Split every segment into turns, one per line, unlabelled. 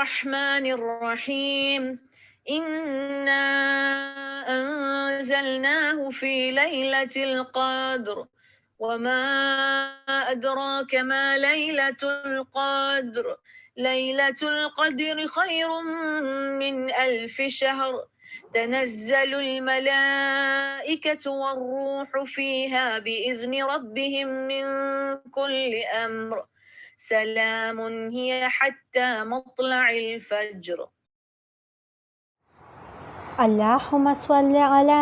الرحمن الرحيم إنا أنزلناه في ليلة القدر وما أدراك ما ليلة القدر ليلة القدر خير من 1000 شهر تنزل الملائكة والروح فيها بإذن ربهم من كل أمر سلام هي حتى مطلع الفجر.
اللهم صل على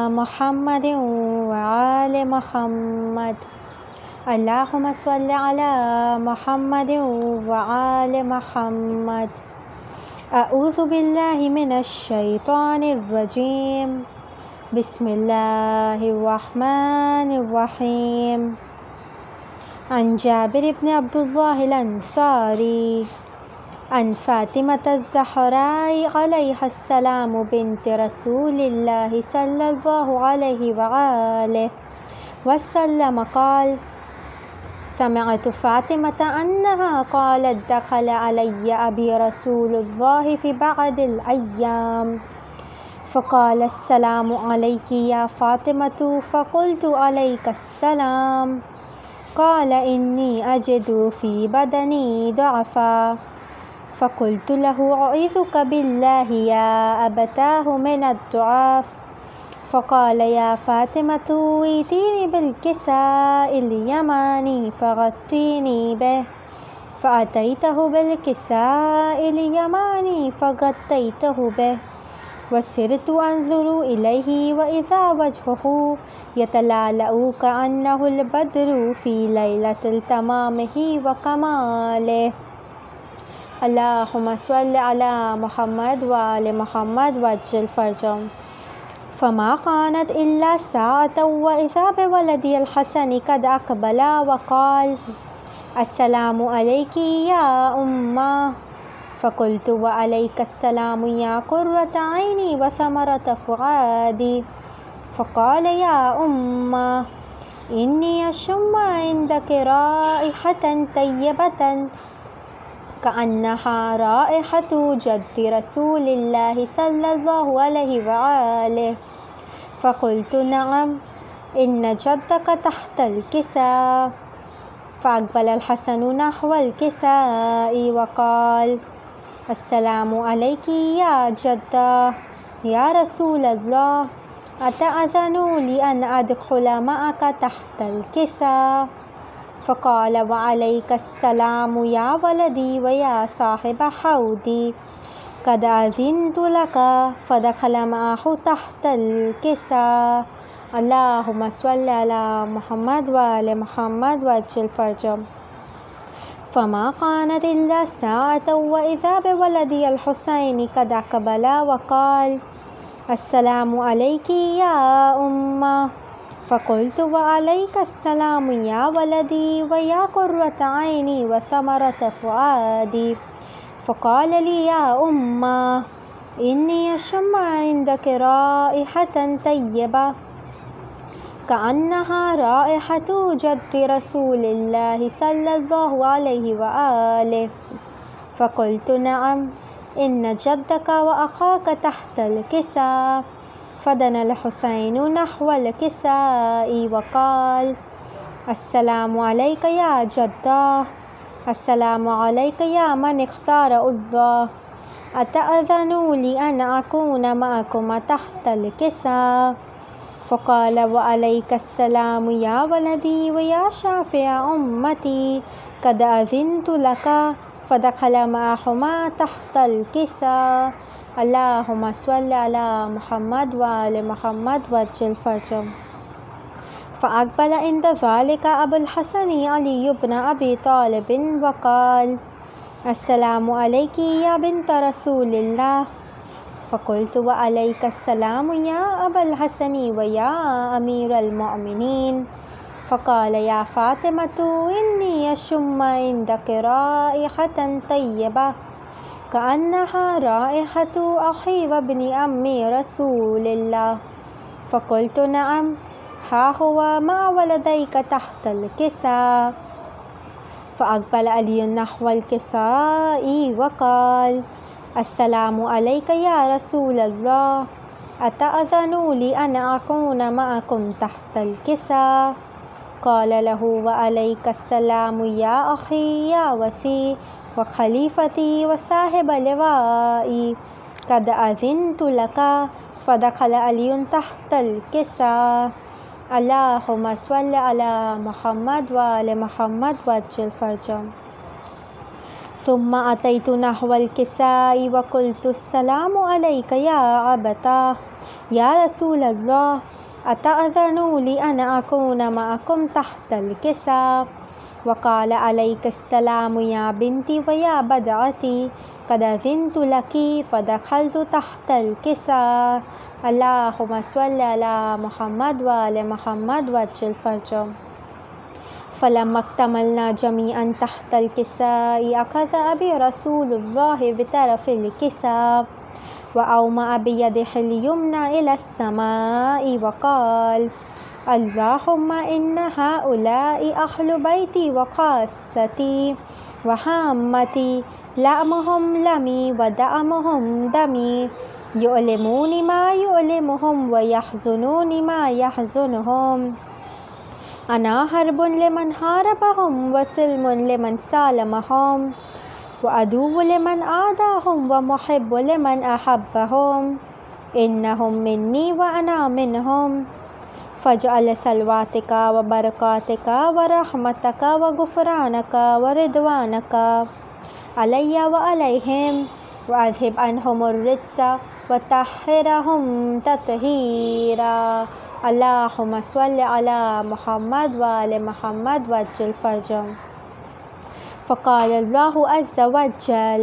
محمد وآل محمد. اللهم صل على محمد وآل محمد. أعوذ بالله من الشيطان الرجيم. بسم الله الرحمن الرحيم. عن جابر بن عبد الله الأنصاري عن فاطمة الزهراء عليها السلام بنت رسول الله صلى الله عليه وآله وسلم قال: سمعت فاطمة أنها قالت: دخل علي أبي رسول الله في بعض الأيام فقال: السلام عليك يا فاطمة. فقلت: عليك السلام. قال: إني أجد في بدني ضعفا. فقلت له: أعوذك بالله يا أبتاه من الضعف. فقال: يا فاطمة ائتيني بالكساء اليماني فغطيني به. فأتيته بالكساء اليماني فغطيته به وسرت أنظر إليه وإذا وجهه يتلألأ كأنه البدر في ليلة تمامه وكماله. اللهم صل على محمد وآل محمد وعجل فرجهم. فما كانت إلا ساعة وإذا بولدي الحسن قد أقبل وقال: السلام عليك يا أمه. فقلت: وعليك السلام يا قرة عيني وثمرة فؤادي. فقال: يا أمه إني أشم عندك رائحة طيبة كأنها رائحة جد رسول الله صلى الله عليه وآله. فقلت: نعم، إن جدك تحت الكساء. فأقبل الحسن نحو الكساء وقال: السلام عليك يا جدة يا رسول الله، أتأذن لي أن أدخل معك تحت الكساء؟ فقال: وعليك السلام يا ولدي ويا صاحب حوضي، قد أذنت لك. فدخل معه تحت الكساء. اللهم صل على محمد وآل محمد وعجل فرجهم. فما كانت إلا ساعة وإذا بولدي الحسين قد أقبل وقال: السلام عليك يا أمه. فقلت: وعليك السلام يا ولدي ويا قرة عيني وثمرة فؤادي. فقال لي: يا أمه إني أشم عندك رائحة طيبة كأنها رائحة جد رسول الله صلى الله عليه وآله. فقلت: نعم، إن جدك وأخاك تحت الكساء. فدنا الحسين نحو الكساء وقال: السلام عليك يا جدة. السلام عليك يا من اختار الله، أتأذن لي أن أكون معكم تحت الكساء؟ فقال: وعليك السلام يا ولدي ويا شافع أمتي، قد أذنت لك. فدخل معهما تحت الكساء. اللهم صل على محمد وآل محمد وعجل فرجهم. فأقبل عند ذلك أبو الحسن علي بن أبي طالب وقال: السلام عليك يا بنت رسول الله. فقلت: وعليك السلام يا أبا الحسن ويا أمير المؤمنين. فقال: يا فاطمة إني أشم عندك رائحة طيبة كأنها رائحة أخي وابن أمي رسول الله. فقلت: نعم، ها هو مع ولديك تحت الكساء. فأقبل علي نحو الكساء وقال السلام عليك يا رسول الله أتأذن لي أن أكون معكم تحت الكساء؟ قال له وعليك السلام يا أخي يا وسي وخليفتي وصاحب لوائي قد أذنت لك. فدخل علي تحت الكساء. اللهم صل على محمد وآل محمد وعجل فرجهم. ثم أتيت نحو الكساء وقلت السلام عليك يا أبتاه يا رسول الله أتأذن لي أن أكون معكم تحت الكساء؟ وقال عليك السلام يا بنتي ويا بدعتي قد أذنت لك. فدخلت تحت الكساء. اللهم صل على محمد وآل محمد وعجل فرجهم. فلما اكتملنا جميعا تحت الكساء أخذ أبي رسول الله بطرف الكساء وأومأ بيده اليمنى إلى السماء وقال اللهم إن هؤلاء أهل بيتي وخاصتي وهامتي لأمهم لمي ودأمهم دمي يؤلمون ما يؤلمهم ويحزنون ما يحزنهم. أنا حرب لمن حاربهم وسلم لمن سالمهم وعدو لمن عاداهم ومحب لمن أحبهم. إنهم مني وأنا منهم. فاجعل صلواتك وبركاتك ورحمتك وغفرانك ورضوانك علي وعليهم وأذهب عنهم الرجس وطهرهم تطهيرا. اللهم صل على محمد وآل محمد وعجل فرجهم. فقال الله عز وجل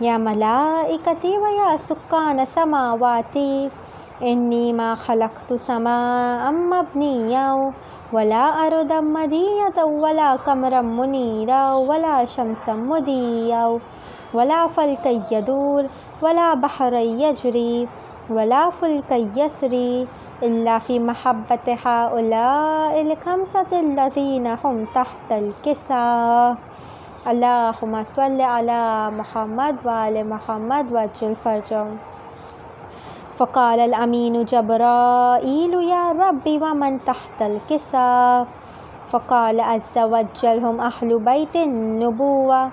يا ملائكتي ويا سكان سماواتي إني ما خلقت سماء مبنيا ولا أرضا مدية ولا قمرا منيرا ولا شمسا مضيا ولا فلكا يدور ولا بحرا يجري ولا فلكا يسري إلا في محبة هؤلاء الخمسة الذين هم تحت الكساء. اللهم صل على محمد وآل محمد وعجل فرجهم. فقال الأمين جبرائيل يا ربي ومن تحت الكساء؟ فقال عز وجل هم أهل بيت النبوة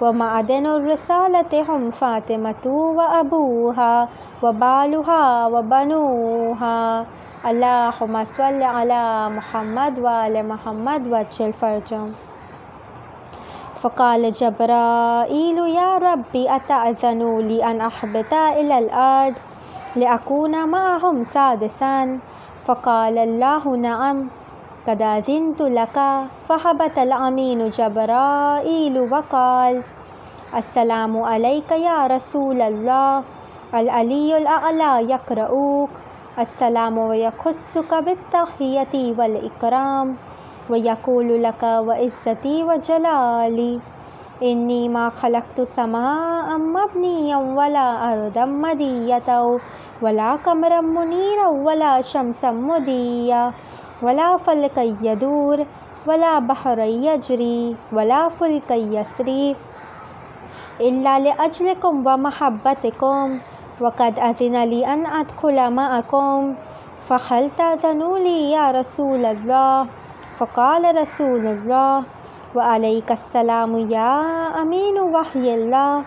ومعدن الرسالة هم فاطمة وأبوها وبالها وبنوها. اللهم صل على محمد وآل محمد وعجل فرجهم. فقال جبرائيل يا ربي أتأذن لي أن أهبط إلى الأرض لأكون معهم سادسا؟ فقال الله نعم قد أذنت لك. فهبط الأمين جبرائيل وقال السلام عليك يا رسول الله العلي الأعلى يقرؤك السلام ويخصك بالتحية والإكرام ويقول لك وعزتي وجلالي إني ما خلقت سماء مبنيا ولا أرضا مدية ولا قمرا منيرا ولا شمسا مضيا ولا فلكا يدور ولا بحرا يجري ولا فلكا يسري إلا لأجلكم ومحبتكم وقد أذن لي أن أدخل معكم. فهل تأذنوا لي يا رسول الله؟ فقال رسول الله وعليك السلام يا أمين وحي الله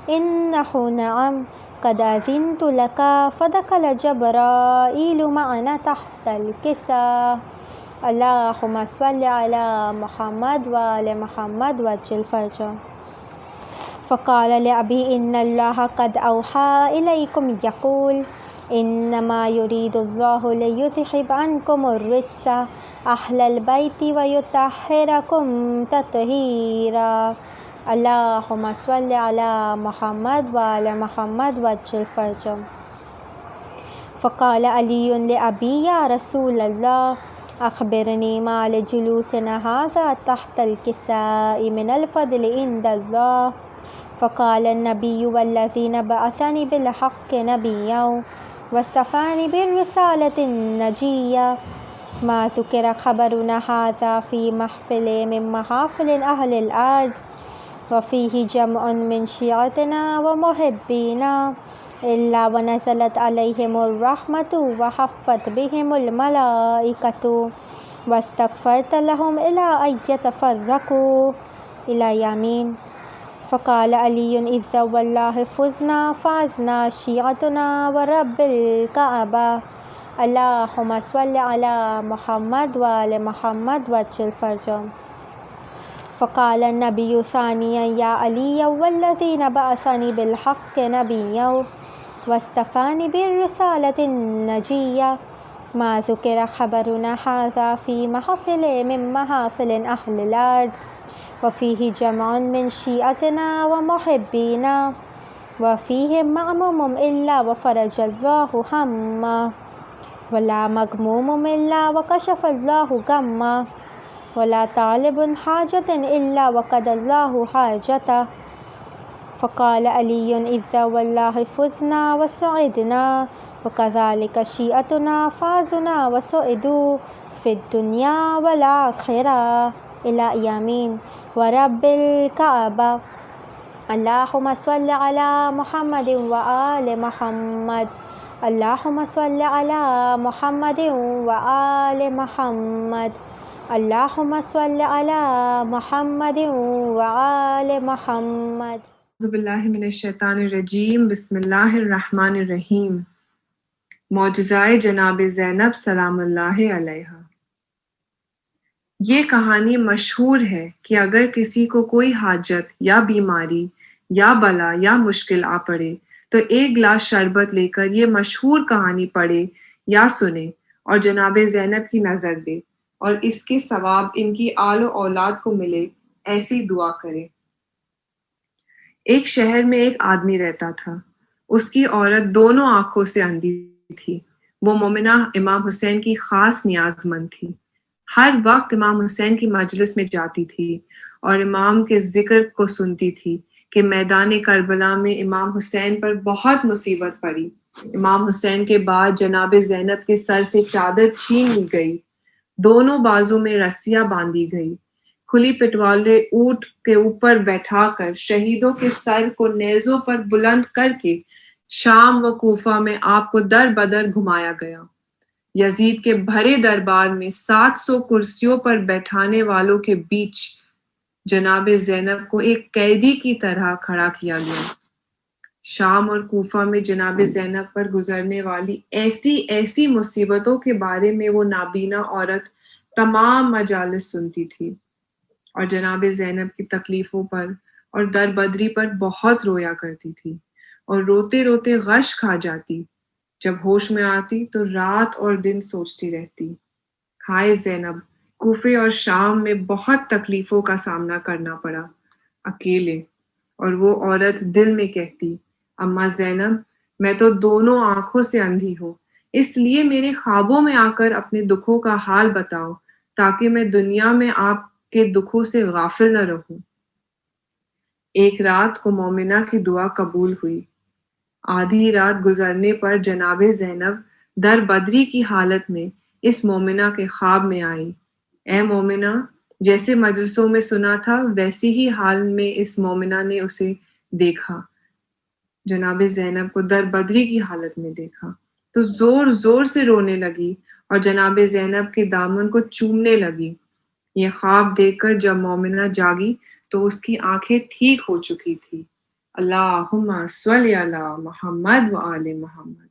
إنه نعم قد أذنت لك. فدخل جبرائيل معنا تحت الكساء. اللهم صل على محمد وآل محمد وعجل فرجهم. فقال لأبي إن الله قد أوحى إليكم يقول إنما يريد الله ليذهب عنكم الرجس أهل البيت ويطهركم تطهيرا. اللهم صل على محمد وآل محمد وعجل فرجهم. فقال علي لأبي يا رسول الله أخبرني ما لجلوسنا هذا تحت الكساء من الفضل عند الله. فقال النبي والذي بعثني بالحق نبيا واصطفاني بالرسالة النجية ما ذكر خبرنا هذا في محفل من محافل أهل الأرض وفيه جمع من شيعتنا ومحبينا إلا ونزلت عليهم الرحمة وحفت بهم الملائكة واستغفرت لهم إلى أن يتفرقوا إلى يمين. فقال علي إذا والله فزنا فازنا شيعتنا ورب الكعبة اللهم صل على محمد وآل محمد وجل فرجهم. فقال النبي ثانيا يا علي والذين بعثني بالحق نبيا واستفاني بالرسالة النجية ما ذكر خبرنا هذا في محفل من محافل أهل الأرض وفيه جمع من شيعتنا ومحبينا وفيهم مأموم إلا وفرج الله همه ولا مغموم إلا وكشف الله غمه ولا طالب حاجة إلا وقضى الله حاجته. فقال علي إذا والله فزنا وسعدنا وكذلك شيعتنا فازنا وسعدوا في الدنيا والآخرة إلى يمين ورب الكعبة اللهم صل على محمد وآل محمد اللهم صل على محمد وآل محمد اللهم صل على محمد وآل محمد.
اعوذ باللہ من الشیطان الرجیم بسم اللہ الرحمن الرحیم. معجزۂ جناب زینب سلام اللہ علیہا. یہ کہانی مشہور ہے کہ اگر کسی کو کوئی حاجت یا بیماری یا بلا یا مشکل آ پڑے تو ایک گلاس شربت لے کر یہ مشہور کہانی پڑھے یا سنے اور جناب زینب کی نظر دے اور اس کے ثواب ان کی آل و اولاد کو ملے، ایسی دعا کرے. ایک شہر میں ایک آدمی رہتا تھا. اس کی عورت دونوں آنکھوں سے اندھی تھی. وہ مومنہ امام حسین کی خاص نیاز مند تھی. ہر وقت امام حسین کی مجلس میں جاتی تھی اور امام کے ذکر کو سنتی تھی کہ میدان کربلا میں امام حسین پر بہت مصیبت پڑی. امام حسین کے بعد جناب زینب کے سر سے چادر چھین لی گئی، دونوں بازو میں رسیاں باندھی گئی، کھلی پٹوالے اونٹ کے اوپر بیٹھا کر شہیدوں کے سر کو نیزوں پر بلند کر کے شام و کوفہ میں آپ کو در بدر گھمایا گیا. یزید کے بھرے دربار میں 700 کرسیوں پر بیٹھانے والوں کے بیچ جناب زینب کو ایک قیدی کی طرح کھڑا کیا گیا. شام اور کوفہ میں جناب زینب پر گزرنے والی ایسی مصیبتوں کے بارے میں وہ نابینا عورت تمام مجالس سنتی تھی اور جناب زینب کی تکلیفوں پر اور دربدری پر بہت رویا کرتی تھی اور روتے روتے غش کھا جاتی. جب ہوش میں آتی تو رات اور دن سوچتی رہتی، ہائے زینب، کوفے اور شام میں بہت تکلیفوں کا سامنا کرنا پڑا اکیلے. اور وہ عورت دل میں کہتی، اماں زینب، میں تو دونوں آنکھوں سے اندھی ہوں، اس لیے میرے خوابوں میں آ کر اپنے دکھوں کا حال بتاؤ تاکہ میں دنیا میں آپ کے دکھوں سے غافل نہ رہوں. ایک رات کو مومنہ کی دعا قبول ہوئی. آدھی رات گزرنے پر جناب زینب در بدری کی حالت میں اس مومنہ کے خواب میں آئی. اے مومنہ، جیسے مجلسوں میں سنا تھا ویسی ہی حال میں اس مومنہ نے اسے دیکھا. جناب زینب کو در بدری کی حالت میں دیکھا تو زور زور سے رونے لگی اور جناب زینب کے دامن کو چومنے لگی. یہ خواب دیکھ کر جب مومنہ جاگی تو اس کی آنکھیں ٹھیک ہو چکی تھی. اللہم صلی علی محمد و آل محمد.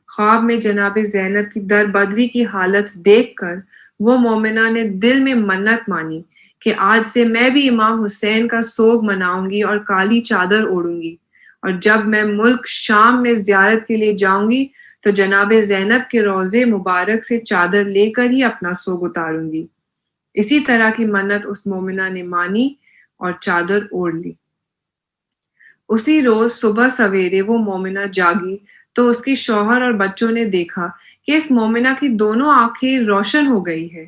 خواب میں جناب زینب کی در بدری کی حالت دیکھ کر وہ مومنہ نے دل میں منت مانی کہ آج سے میں بھی امام حسین کا سوگ مناؤں گی اور کالی چادر اوڑھوں گی، اور جب میں ملک شام میں زیارت کے لیے جاؤں گی تو جناب زینب کے روضے مبارک سے چادر لے کر ہی اپنا سوگ اتاروں گی. اسی طرح کی منت اس مومنہ نے مانی اور چادر اوڑھ لی. اسی روز صبح سویرے وہ مومنہ جاگی تو اس کے شوہر اور بچوں نے دیکھا کہ اس مومنہ کی دونوں آنکھیں روشن ہو گئی ہے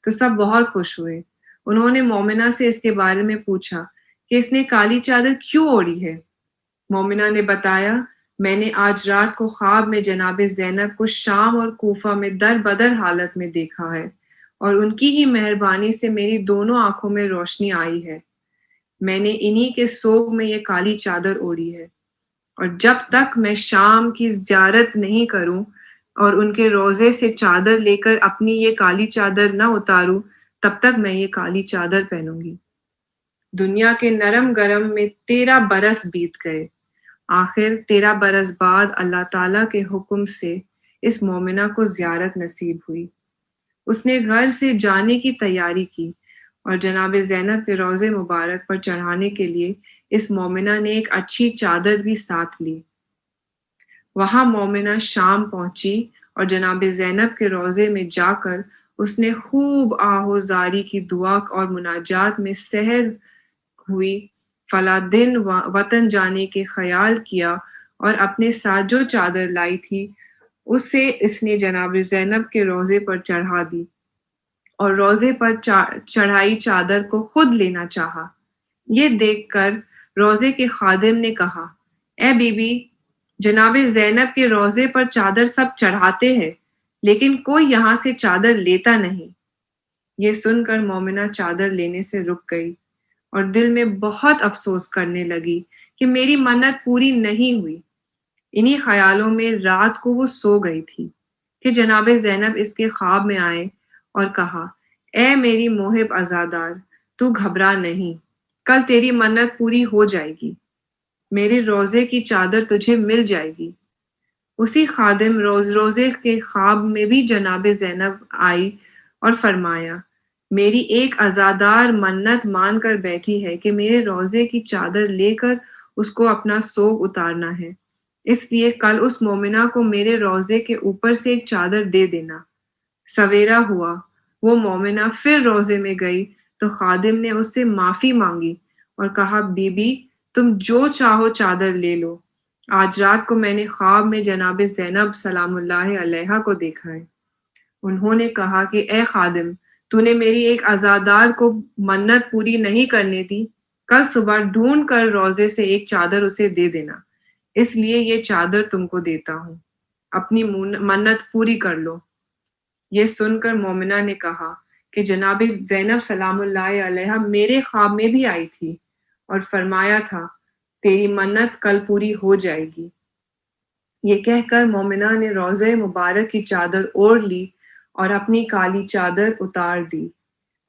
تو سب بہت خوش ہوئے. انہوں نے مومنہ سے اس کے بارے میں پوچھا کہ اس نے کالی چادر کیوں اوڑھی ہے. مومنہ نے بتایا، میں نے آج رات کو خواب میں جناب زینب کو شام اور کوفہ میں در بدر حالت میں دیکھا ہے، اور ان کی ہی مہربانی سے میری دونوں آنکھوں میں روشنی آئی ہے۔ میں نے انہی کے سوگ میں یہ کالی چادر اوڑھی ہے، اور جب تک میں شام کی زیارت نہیں کروں اور ان کے روضے سے چادر لے کر اپنی یہ کالی چادر نہ اتاروں، تب تک میں یہ کالی چادر پہنوں گی۔ دنیا کے نرم گرم میں 13 برس بیت گئے۔ آخر 13 برس بعد اللہ تعالیٰ کے حکم سے اس مومنہ کو زیارت نصیب ہوئی۔ اس نے گھر سے جانے کی تیاری کی اور جناب زینب کے روضے مبارک پر چڑھانے کے لیے اس مومنہ نے ایک اچھی چادر بھی ساتھ لی۔ وہاں مومنہ شام پہنچی اور جناب زینب کے روضے میں جا کر اس نے خوب آہوزاری کی دعا اور مناجات میں سحر ہوئی، فلاں دن وطن جانے کے خیال کیا اور اپنے ساتھ جو چادر لائی تھی اسے اس نے جناب زینب کے روضے پر چڑھا دی اور روضے پر چڑھائی چادر کو خود لینا چاہا۔ یہ دیکھ کر روضے کے خادم نے کہا، اے بی بی، جناب زینب کے روضے پر چادر سب چڑھاتے ہیں لیکن کوئی یہاں سے چادر لیتا نہیں۔ یہ سن کر مومنہ چادر لینے سے رک گئی اور دل میں بہت افسوس کرنے لگی کہ میری منت پوری نہیں ہوئی۔ انہی خیالوں میں رات کو وہ سو گئی تھی کہ جناب زینب اس کے خواب میں آئے اور کہا، اے میری محب عزادار، تو گھبرا نہیں، کل تیری منت پوری ہو جائے گی، میرے روضے کی چادر تجھے مل جائے گی۔ اسی خادم روضے کے خواب میں بھی جناب زینب آئی اور فرمایا، میری ایک عزادار منت مان کر بیٹھی ہے کہ میرے روضے کی چادر لے کر اس کو اپنا سوگ اتارنا ہے، اس لیے کل اس مومنہ کو میرے روضے کے اوپر سے ایک چادر دے دینا۔ سویرا ہوا، وہ مومنہ پھر روضے میں گئی تو خادم نے اس سے معافی مانگی اور کہا، بی بی تم جو چاہو چادر لے لو، آج رات کو میں نے خواب میں جناب زینب سلام اللہ علیہا کو دیکھا ہے۔ انہوں نے کہا کہ اے خادم، تو نے میری ایک عزادار کو منت پوری نہیں کرنے دی، کل صبح ڈھونڈ کر روضے سے ایک چادر اسے دے دینا، اس لیے یہ چادر تم کو دیتا ہوں، اپنی منت پوری کر لو۔ یہ سن کر مومنہ نے کہا کہ جناب زینب سلام اللہ علیہا میرے خواب میں بھی آئی تھی اور فرمایا تھا تیری منت کل پوری ہو جائے گی۔ یہ کہہ کر مومنہ نے روضہ مبارک کی چادر اوڑھ لی اور اپنی کالی چادر اتار دی۔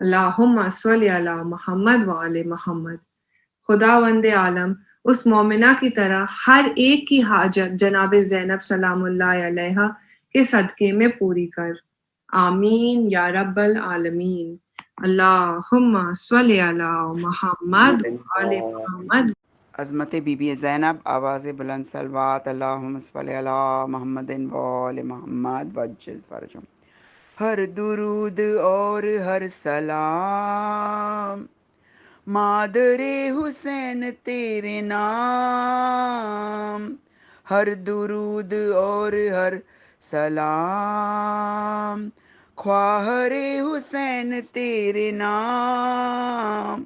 اللہم صلی علی محمد وآل محمد۔ خداوند عالم اس مومنہ کی طرح ہر ایک کی حاجت جناب زینب سلام اللہ علیہا کے صدقے میں پوری کر، آمین یا رب العالمین۔ اللہم صلی علی محمد وآل محمد۔
عظمت بی بی زینب، آواز بلند صلوات، اللہم صلی علی محمد وآل محمد وجل فرجم۔ ہر درود اور ہر سلام مادر حسین تیرے نام، ہر درود اور ہر سلام خواہر حسین تیرے نام۔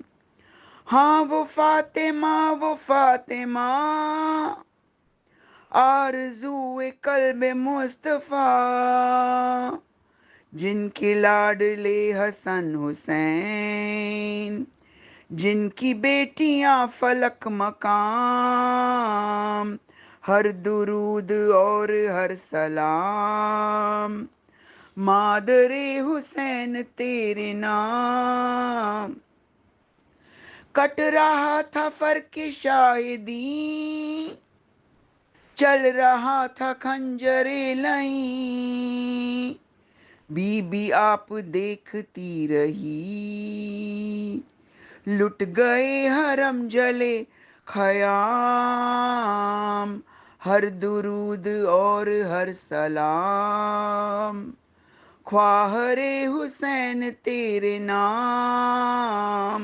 ہاں وہ فاطمہ آرزو قلب مصطفیٰ، جن کے لاڈلے حسن حسین، جن کی بیٹیاں فلک مقام، ہر درود اور ہر سلام مادر حسین تیرے نام۔ کٹ رہا تھا فرق شاہدی، چل رہا تھا خنجر لئیں، بی بی آپ دیکھتی رہی، لٹ گئے حرم جلے خیام، ہر درود اور ہر سلام خواہر حسین تیرے نام۔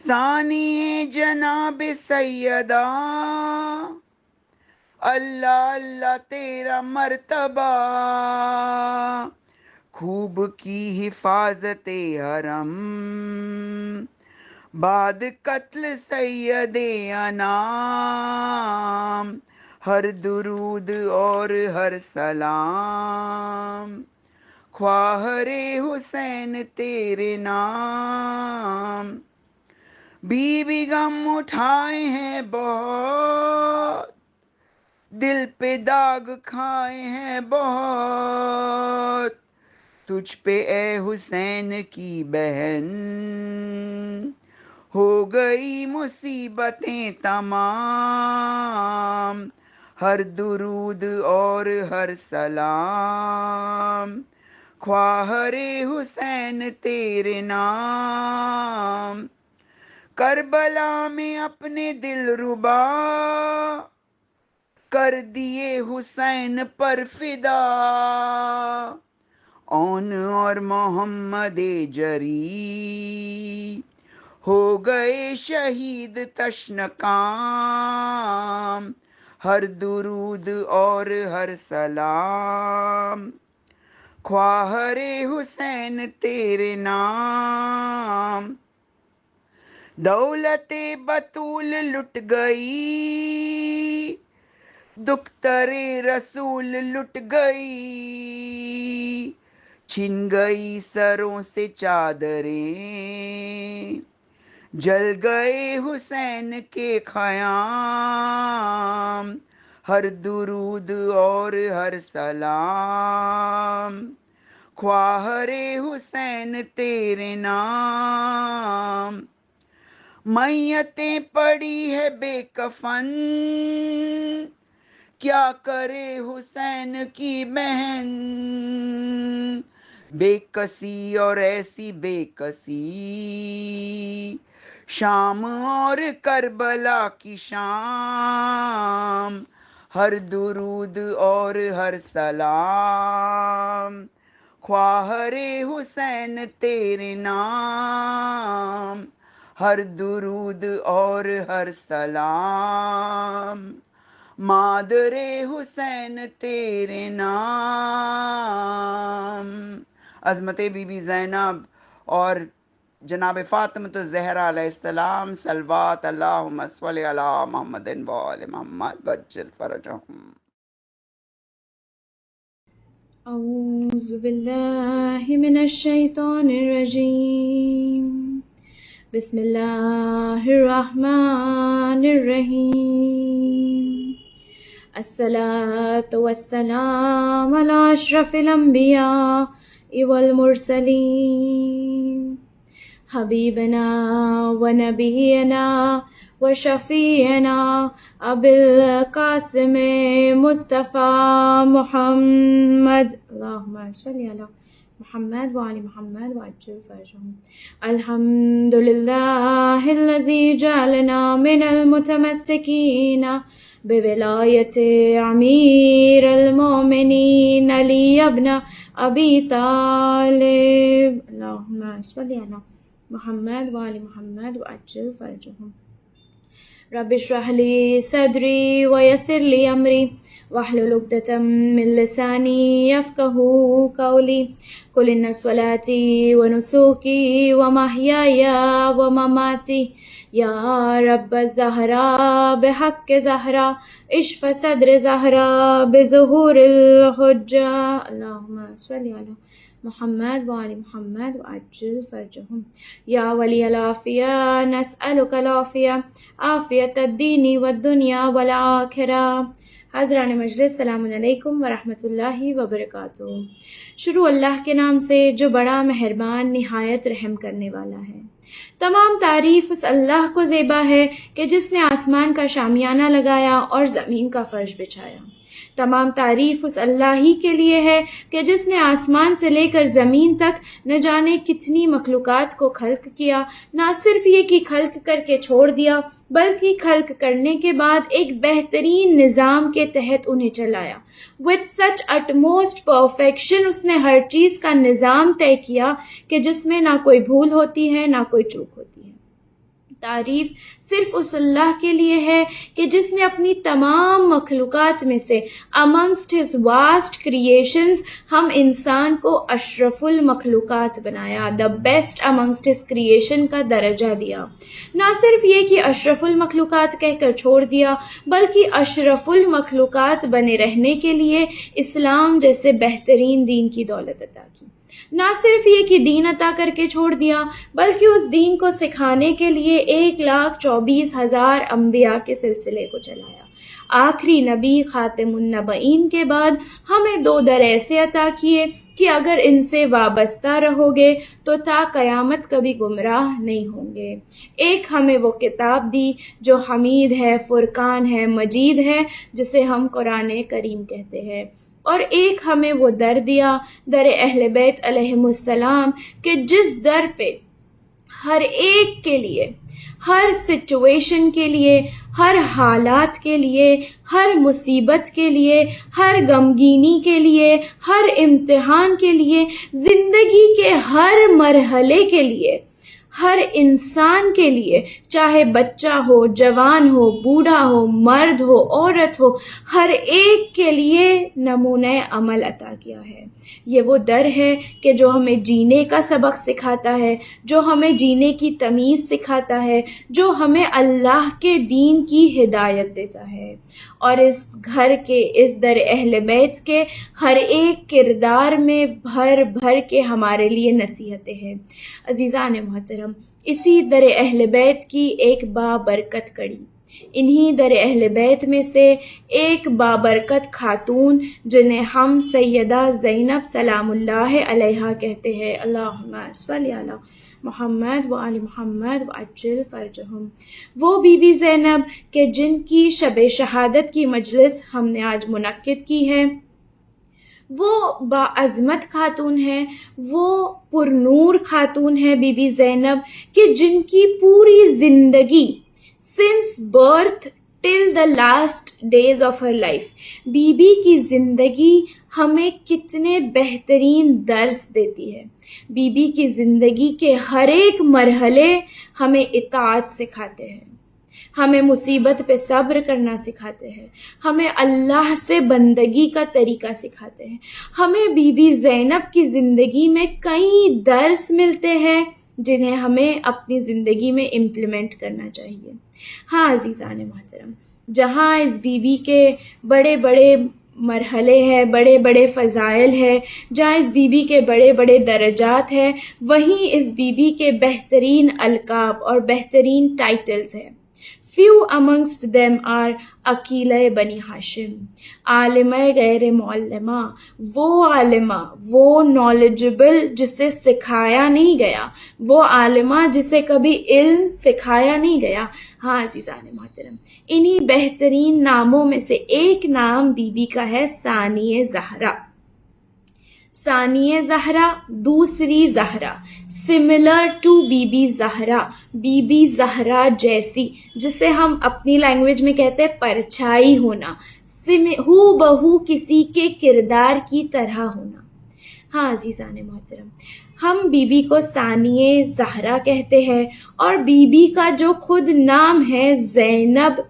ثانی جناب سیدہ، اللہ اللہ تیرا مرتبہ، خوب کی حفاظت حرم، بعد قتل سید انام، ہر درود اور ہر سلام، خواہر حسین تیرے نام، بیوی غم اٹھائے ہیں بہت، دل پہ داغ کھائے ہیں بہت، تجھ پہ اے حسین کی بہن ہو گئی مصیبتیں تمام، ہر درود اور ہر سلام، خواہر حسین تیرے نام، کربلا میں اپنے دل ربا کر دیے حسین پر فدا، اون اور محمد جری ہو گئے شہید تشنکام، ہر درود اور ہر سلام، خواہر حسین تیرے نام، دولت بطول لٹ گئی، دختر رسول لٹ گئی، چھن گئی سروں سے چادریں، جل گئے حسین کے خیام، ہر درود اور ہر سلام، خواہر حسین تیرے نام، میتیں پڑی ہے بے کفن، کیا کرے حسین کی بہن، بے کسی اور ایسی بے کسی، شام اور کربلا کی شام، ہر درود اور ہر سلام، خواہر حسین تیرے نام، ہر درود اور ہر سلام، مادر حسین تیرے نام۔ عظمت بی بی زینب اور جناب فاطمہ الزہرا علیہ السلام، صلوات اللہم صلی علی محمد و آل محمد وعجل فرجہم۔
اعوذ باللہ من الشیطان الرجیم، بسم اللہ الرحمن الرحیم، الصلاۃ والسلام علی اشرف الانبیاء والمرسلین، حبیبنا و نبینا و شفیعنا ابی القاسم مصطفیٰ محمد، اللہم صلی علی محمد وعلی محمد وعجل فرجہم۔ الحمدللہ الذی جعلنا من المتمسکین بولایت امیر المومنین علی ابن ابی طالب، اللہم صلی علی محمد وعلی محمد وعجل فرجہم۔ رب اشرح لی صدری ویسر لی امری واحلل عقدۃ من لسانی یفقہوا قولی، قل ان صلاتي ونسوکی ومحیای ومماتی یا رب الزہراء بحق زہرا اشف صدر زہرا بظہور الحجہ، اللہم صلی علی محمد وعلی محمد وعجل فرجہم۔ یا ولی العافیہ نسألک العافیہ، عافیت الدین والدنیا والآخرہ۔ حضران مجلس، السلام علیکم ورحمۃ اللہ وبرکاتہ۔ شروع اللہ کے نام سے جو بڑا مہربان نہایت رحم کرنے والا ہے۔ تمام تعریف اس اللہ کو زیبا ہے کہ جس نے آسمان کا شامیانہ لگایا اور زمین کا فرش بچھایا۔ تمام تعریف اس اللہ ہی کے لیے ہے کہ جس نے آسمان سے لے کر زمین تک نہ جانے کتنی مخلوقات کو خلق کیا، نہ صرف یہ کہ خلق کر کے چھوڑ دیا بلکہ خلق کرنے کے بعد ایک بہترین نظام کے تحت انہیں چلایا۔ with such utmost perfection اس نے ہر چیز کا نظام طے کیا کہ جس میں نہ کوئی بھول ہوتی ہے نہ کوئی چوک ہوتی ہے۔ تعریف صرف اس اللہ کے لیے ہے کہ جس نے اپنی تمام مخلوقات میں سے amongst his vast creations ہم انسان کو اشرف المخلوقات بنایا، the best amongst his creation کا درجہ دیا۔ نہ صرف یہ کہ اشرف المخلوقات کہہ کر چھوڑ دیا، بلکہ اشرف المخلوقات بنے رہنے کے لیے اسلام جیسے بہترین دین کی دولت عطا کی۔ نہ صرف یہ کہ دین عطا کر کے چھوڑ دیا، بلکہ اس دین کو سکھانے کے لیے 1,24,000 انبیاء کے سلسلے کو چلایا۔ آخری نبی خاتم النبیین کے بعد ہمیں 2 در ایسے عطا کیے کہ اگر ان سے وابستہ رہو گے تو تا قیامت کبھی گمراہ نہیں ہوں گے۔ ایک ہمیں وہ کتاب دی جو حمید ہے، فرقان ہے، مجید ہے، جسے ہم قرآن کریم کہتے ہیں، اور ایک ہمیں وہ در دیا، در اہل بیت علیہم السلام، کہ جس در پہ ہر ایک کے لیے، ہر سچویشن کے لیے، ہر حالات کے لیے، ہر مصیبت کے لیے، ہر غمگینی کے لیے، ہر امتحان کے لیے، زندگی کے ہر مرحلے کے لیے، ہر انسان کے لیے، چاہے بچہ ہو، جوان ہو، بوڑھا ہو، مرد ہو، عورت ہو، ہر ایک کے لیے نمونہ عمل عطا کیا ہے۔ یہ وہ در ہے کہ جو ہمیں جینے کا سبق سکھاتا ہے، جو ہمیں جینے کی تمیز سکھاتا ہے، جو ہمیں اللہ کے دین کی ہدایت دیتا ہے۔ اور اس گھر کے، اس در اہل بیت کے ہر ایک کردار میں بھر بھر کے ہمارے لیے نصیحتیں ہیں۔ عزیزان محترم، اسی در اہل بیت کی ایک بابرکت کڑی، انہی در اہل بیت میں سے ایک بابرکت خاتون جنہیں ہم سیدہ زینب سلام اللہ علیہا کہتے ہیں، اللہم صلی علی محمد و آل محمد و عجل فرجہم، وہ بی بی زینب کہ جن کی شب شہادت کی مجلس ہم نے آج منعقد کی ہے، وہ باعظمت خاتون ہے، وہ پرنور خاتون ہے بی بی زینب، کہ جن کی پوری زندگی since birth till the last days of her life، Bibi کی زندگی ہمیں کتنے بہترین درس دیتی ہے۔ بی بی کی زندگی کے ہر ایک مرحلے ہمیں اطاعت سکھاتے ہیں، ہمیں مصیبت پہ صبر کرنا سکھاتے ہیں، ہمیں اللہ سے بندگی کا طریقہ سکھاتے ہیں۔ ہمیں بی بی زینب کی زندگی میں کئی درس ملتے ہیں جنہیں ہمیں اپنی زندگی میں امپلیمنٹ کرنا چاہیے۔ ہاں عزیزان محترم، جہاں اس بی بی کے بڑے بڑے مرحلے ہیں، بڑے بڑے فضائل ہیں، جہاں اس بی بی کے بڑے بڑے درجات ہیں، وہیں اس بی بی کے بہترین القاب اور بہترین ٹائٹلز ہیں۔ Few amongst them are Aqeela بنی ہاشم، عالمہ غیر معلمہ، وہ عالمہ، وہ نالجبل جسے سکھایا نہیں گیا، وہ عالمہ جسے کبھی علم سکھایا نہیں گیا۔ ہاں عزیزان محترم، انہی بہترین ناموں میں سے ایک نام بی بی کا ہے ثانیہ زہرا۔ ثانیہ زہرا، دوسری Zahra, similar to be be Zahra, be be Zahra جیسی، جسے ہم اپنی لینگویج میں کہتے ہیں پرچھائی ہونا، ہو بہو کسی کے کردار کی طرح ہونا۔ ہاں عزیزان محترم، ہم بی بی کو ثانیہ زہرا کہتے ہیں، اور بی بی کا جو خود نام ہے زینب،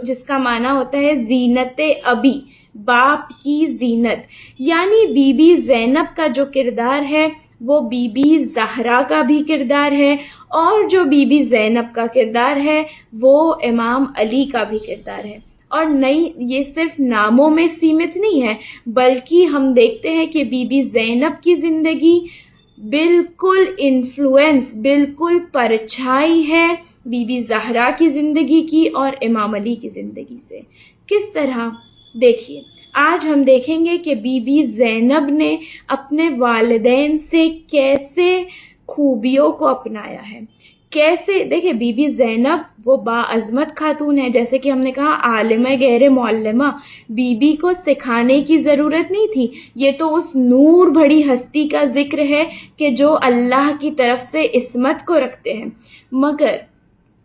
جس کا معنی ہوتا ہے زینت ابی، باپ کی زینت، یعنی بی بی زینب کا جو کردار ہے وہ بی بی زہرا کا بھی کردار ہے، اور جو بی بی زینب کا کردار ہے وہ امام علی کا بھی کردار ہے۔ اور نہیں، یہ صرف ناموں میں سیمت نہیں ہے، بلکہ ہم دیکھتے ہیں کہ بی بی زینب کی زندگی بالکل انفلوئنس، بالکل پرچھائی ہے بی بی زہرا کی زندگی کی اور امام علی کی زندگی سے۔ کس طرح؟ دیکھیے، آج ہم دیکھیں گے کہ بی بی زینب نے اپنے والدین سے کیسے خوبیوں کو اپنایا ہے، کیسے۔ دیکھیں، بی بی زینب وہ باعظمت خاتون ہے، جیسے کہ ہم نے کہا عالمہ غیر معلمہ، بی بی کو سکھانے کی ضرورت نہیں تھی، یہ تو اس نور بھری ہستی کا ذکر ہے کہ جو اللہ کی طرف سے عصمت کو رکھتے ہیں۔ مگر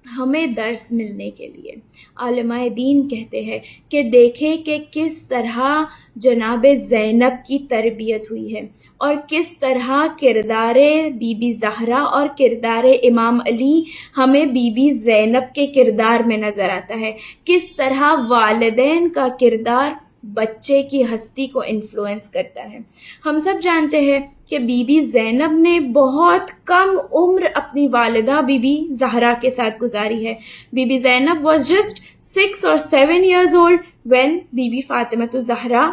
ہمیں درس ملنے کے لیے۔ علماء دین کہتے ہیں کہ دیکھیں کہ کس طرح جناب زینب کی تربیت ہوئی ہے اور کس طرح کردار بی بی زہرا اور کردار امام علی ہمیں بی بی زینب کے کردار میں نظر آتا ہے، کس طرح والدین کا کردار بچے کی ہستی کو انفلوئنس کرتا ہے۔ ہم سب جانتے ہیں کہ بی بی زینب نے بہت کم عمر اپنی والدہ بی بی زہرا کے ساتھ گزاری ہے۔ Bibi be Zainab was just 6 or 7 years old when Bibi Bibi Fatima al-Zahra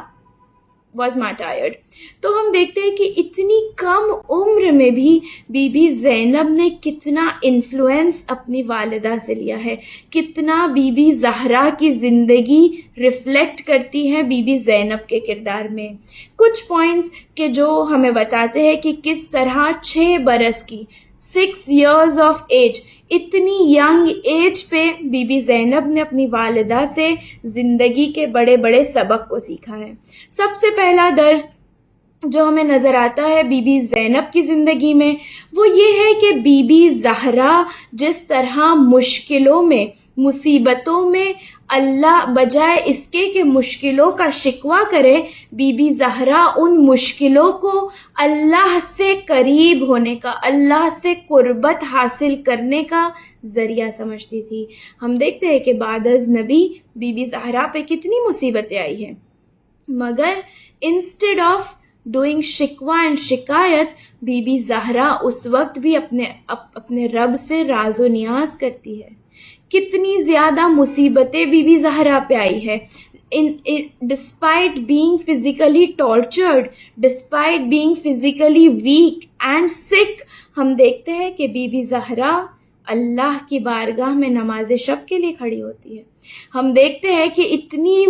was martyred۔ تو ہم دیکھتے ہیں کہ اتنی کم عمر میں بھی بی بی زینب نے کتنا انفلوئنس اپنی والدہ سے لیا ہے، کتنا بی بی زہرا کی زندگی ریفلیکٹ کرتی ہے بی بی زینب کے کردار میں۔ کچھ پوائنٹس کہ جو ہمیں بتاتے ہیں کہ کس طرح 6 برس کی 6 years of age، اتنی ینگ ایج پہ بی بی زینب نے اپنی والدہ سے زندگی کے بڑے بڑے سبق کو سیکھا ہے۔ سب سے پہلا درس جو ہمیں نظر آتا ہے بی بی زینب کی زندگی میں وہ یہ ہے کہ بی بی زہرا جس طرح مشکلوں میں، مصیبتوں میں اللہ بجائے اس کے کہ مشکلوں کا شکوہ کرے، بی بی زہرا ان مشکلوں کو اللہ سے قریب ہونے کا، اللہ سے قربت حاصل کرنے کا ذریعہ سمجھتی تھی۔ ہم دیکھتے ہیں کہ بعد از نبی بی بی زہرا پہ کتنی مصیبتیں آئی ہیں، مگر انسٹیڈ آف ڈوئنگ شکوہ اینڈ شکایت، بی بی زہرا اس وقت بھی اپنے رب سے راز و نیاز کرتی ہے۔ کتنی زیادہ مصیبتیں بی بی زہرا پہ آئی ہے، despite being physically tortured, despite being physically weak and sick, ہم دیکھتے ہیں کہ بی بی زہرا اللہ کی بارگاہ میں نماز شب کے لیے کھڑی ہوتی ہے۔ ہم دیکھتے ہیں کہ اتنی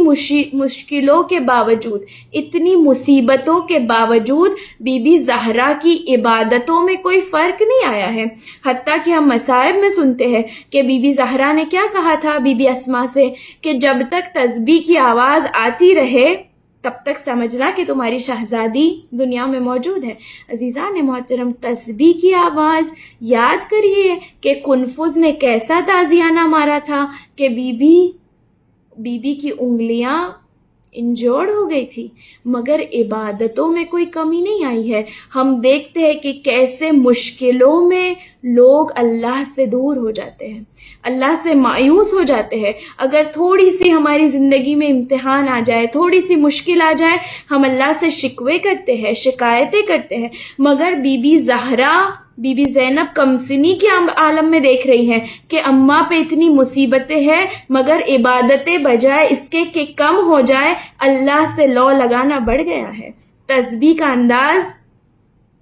مشکلوں کے باوجود، اتنی مصیبتوں کے باوجود بی بی زہرا کی عبادتوں میں کوئی فرق نہیں آیا ہے، حتیٰ کہ ہم مصائب میں سنتے ہیں کہ بی بی زہرا نے کیا کہا تھا بی بی اسما سے کہ جب تک تسبیح کی آواز آتی رہے تب تک سمجھنا کہ تمہاری شہزادی دنیا میں موجود ہے۔ عزیزان محترم، تسبیح کی آواز یاد کریے کہ کنفذ نے کیسا تازیانہ مارا تھا کہ بی بی کی انگلیاں انجوڑ ہو گئی تھی، مگر عبادتوں میں کوئی کمی نہیں آئی ہے۔ ہم دیکھتے ہیں کہ کیسے مشکلوں میں لوگ اللہ سے دور ہو جاتے ہیں، اللہ سے مایوس ہو جاتے ہیں۔ اگر تھوڑی سی ہماری زندگی میں امتحان آ جائے، تھوڑی سی مشکل آ جائے، ہم اللہ سے شکوے کرتے ہیں، شکایتیں کرتے ہیں، مگر be be Zahra, be be Zainab کمسنی کے عالم میں دیکھ رہی ہیں کہ اماں پہ اتنی مصیبتیں ہیں، مگر عبادتیں بجائے اس کے کہ کم ہو جائے، اللہ سے لو لگانا بڑھ گیا ہے۔ تسبیح کا انداز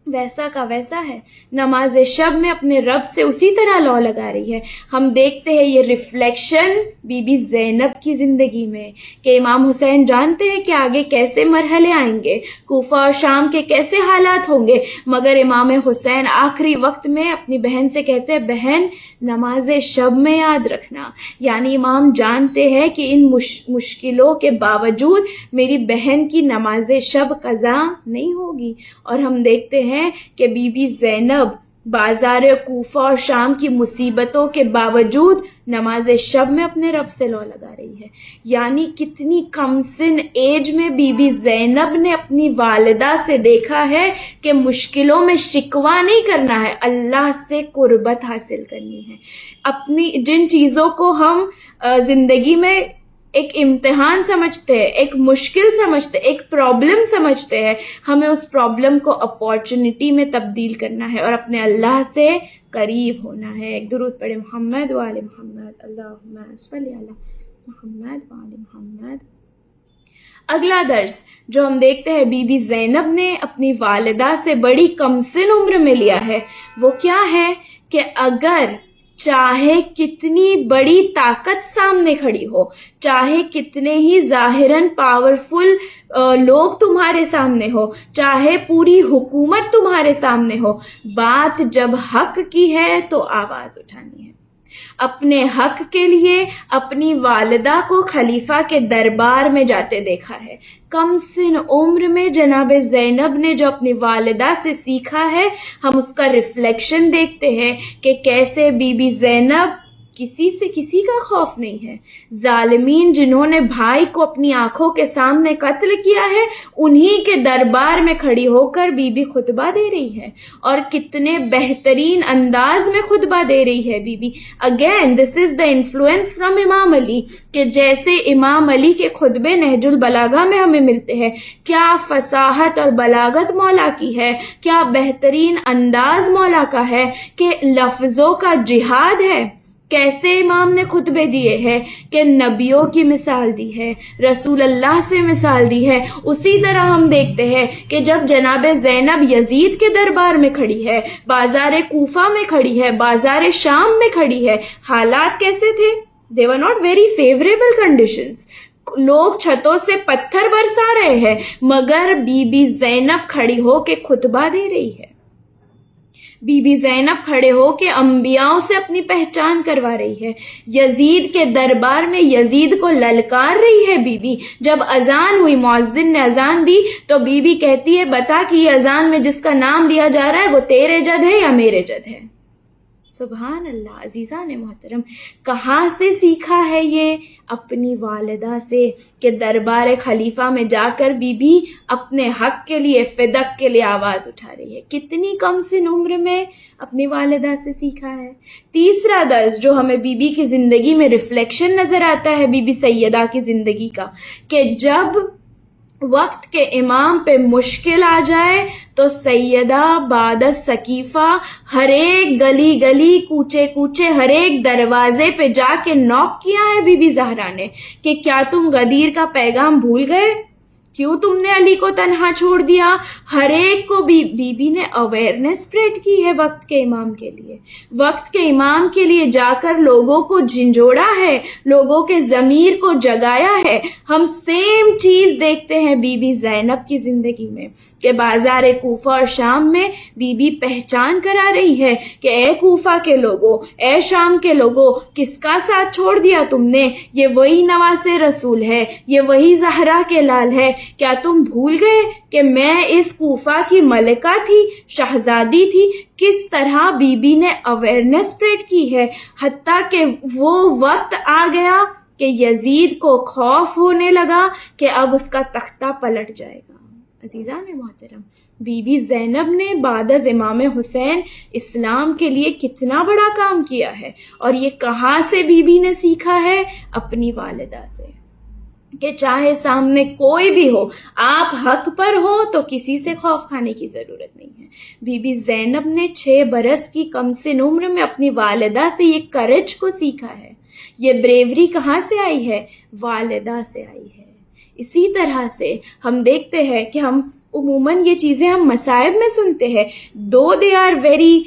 ویسا کا ویسا ہے، نماز شب میں اپنے رب سے اسی طرح لو لگا رہی ہے۔ ہم دیکھتے ہیں یہ ریفلیکشن بی بی زینب کی زندگی میں کہ امام حسین جانتے ہیں کہ آگے کیسے مرحلے آئیں گے، کوفہ اور شام کے کیسے حالات ہوں گے، مگر امام حسین آخری وقت میں اپنی بہن سے کہتے ہیں بہن نماز شب میں یاد رکھنا، یعنی امام جانتے ہیں کہ ان مشکلوں کے باوجود میری بہن کی نماز شب قضا نہیں ہوگی۔ اور ہم دیکھتے ہیں کہ بی بی زینب بازار کوفہ اور شام کی مصیبتوں کے باوجود نماز شب میں اپنے رب سے لو لگا رہی ہے، یعنی کتنی کم سن ایج میں بی بی زینب نے اپنی والدہ سے دیکھا ہے کہ مشکلوں میں شکوہ نہیں کرنا ہے، اللہ سے قربت حاصل کرنی ہے۔ اپنی جن چیزوں کو ہم زندگی میں ایک امتحان سمجھتے ہیں، ایک مشکل سمجھتے ہیں، ایک پرابلم سمجھتے ہیں، ہمیں اس پرابلم کو اپارچونٹی میں تبدیل کرنا ہے اور اپنے اللہ سے قریب ہونا ہے۔ ایک درود پڑھے محمد و آل محمد، اللہم صلی علی محمد و آل محمد۔ اگلا درس جو ہم دیکھتے ہیں بی بی زینب نے اپنی والدہ سے بڑی کم سن عمر میں لیا ہے، وہ کیا ہے کہ اگر چاہے کتنی بڑی طاقت سامنے کھڑی ہو، چاہے کتنے ہی ظاہراً پاورفل لوگ تمہارے سامنے ہو، چاہے پوری حکومت تمہارے سامنے ہو، بات جب حق کی ہے تو آواز اٹھانی ہے۔ اپنے حق کے لیے اپنی والدہ کو خلیفہ کے دربار میں جاتے دیکھا ہے۔ کم سن عمر میں جناب زینب نے جو اپنی والدہ سے سیکھا ہے، ہم اس کا ریفلیکشن دیکھتے ہیں کہ کیسے بی بی زینب کسی سے کسی کا خوف نہیں ہے. ظالمین جنہوں نے بھائی کو اپنی آنکھوں کے سامنے قتل کیا ہے انہی کے دربار میں کھڑی ہو کر بی بی خطبہ دے رہی ہے, اور کتنے بہترین انداز میں خطبہ دے رہی ہے Bibi Bibi. Again this is the influence from Imam Ali, کہ جیسے امام علی کے خطبے نہج البلاغہ میں ہمیں ملتے ہیں, کیا فصاحت اور بلاغت مولا کی ہے, کیا بہترین انداز مولا کا ہے, کہ لفظوں کا جہاد ہے. کیسے امام نے خطبے دیے ہیں کہ نبیوں کی مثال دی ہے, رسول اللہ سے مثال دی ہے. اسی طرح ہم دیکھتے ہیں کہ جب جناب زینب یزید کے دربار میں کھڑی ہے, بازار کوفہ میں کھڑی ہے, بازار شام میں کھڑی ہے, حالات کیسے تھے؟ they were not very favorable conditions. لوگ چھتوں سے پتھر برسا رہے ہیں, مگر بی بی زینب کھڑی ہو کے خطبہ دے رہی ہے. بی بی زینب کھڑے ہو کے انبیاءوں سے اپنی پہچان کروا رہی ہے. یزید کے دربار میں یزید کو للکار رہی ہے بی بی. جب اذان ہوئی, مؤذن نے اذان دی تو بی بی کہتی ہے بتا کہ یہ اذان میں جس کا نام لیا جا رہا ہے وہ تیرے جد ہے یا میرے جد ہے. سبحان اللہ. عزیزان محترم, کہاں سے سیکھا ہے یہ؟ اپنی والدہ سے, کہ دربار خلیفہ میں جا کر بی بی اپنے حق کے لیے, فدق کے لیے آواز اٹھا رہی ہے. کتنی کم سن عمر میں اپنی والدہ سے سیکھا ہے. تیسرا درس جو ہمیں بی بی کی زندگی میں ریفلیکشن نظر آتا ہے بی بی سیدہ کی زندگی کا, کہ جب وقت کے امام پہ مشکل آ جائے تو سیدہ بعد ثقیفہ ہر ایک گلی گلی, کوچے کوچے, ہر ایک دروازے پہ جا کے نوک کیا ہے بی بی زہرا نے, کہ کیا تم غدیر کا پیغام بھول گئے؟ کیوں تم نے علی کو تنہا چھوڑ دیا؟ ہر ایک کو بی بی نے اویئرنیس اسپریڈ کی ہے وقت کے امام کے لیے. وقت کے امام کے لیے جا کر لوگوں کو جھنجھوڑا ہے, لوگوں کے ضمیر کو جگایا ہے. ہم سیم چیز دیکھتے ہیں بی بی زینب کی زندگی میں, کہ بازار کوفہ اور شام میں بی بی پہچان کرا رہی ہے کہ اے کوفہ کے لوگوں, اے شام کے لوگوں, کس کا ساتھ چھوڑ دیا تم نے؟ یہ وہی نواز رسول ہے, یہ وہی زہرا کے لال ہے. کیا تم بھول گئے کہ میں اس کوفہ کی ملکہ تھی, شہزادی تھی؟ کس طرح بی بی نے اویئرنیس اسپریڈ کی ہے, حتیٰ کہ وہ وقت آ گیا کہ یزید کو خوف ہونے لگا کہ اب اس کا تختہ پلٹ جائے گا. عزیزان محترم, بی بی زینب نے بعد از امام حسین اسلام کے لیے کتنا بڑا کام کیا ہے, اور یہ کہاں سے بی بی نے سیکھا ہے؟ اپنی والدہ سے, کہ چاہے سامنے کوئی بھی ہو, آپ حق پر ہو تو کسی سے خوف کھانے کی ضرورت نہیں ہے. بی بی زینب نے 6 برس کی کم سن عمر میں اپنی والدہ سے یہ کرج کو سیکھا ہے. یہ بریوری کہاں سے آئی ہے؟ والدہ سے آئی ہے. اسی طرح سے ہم دیکھتے ہیں کہ ہم عموماً یہ چیزیں ہم مصائب میں سنتے ہیں, though they are very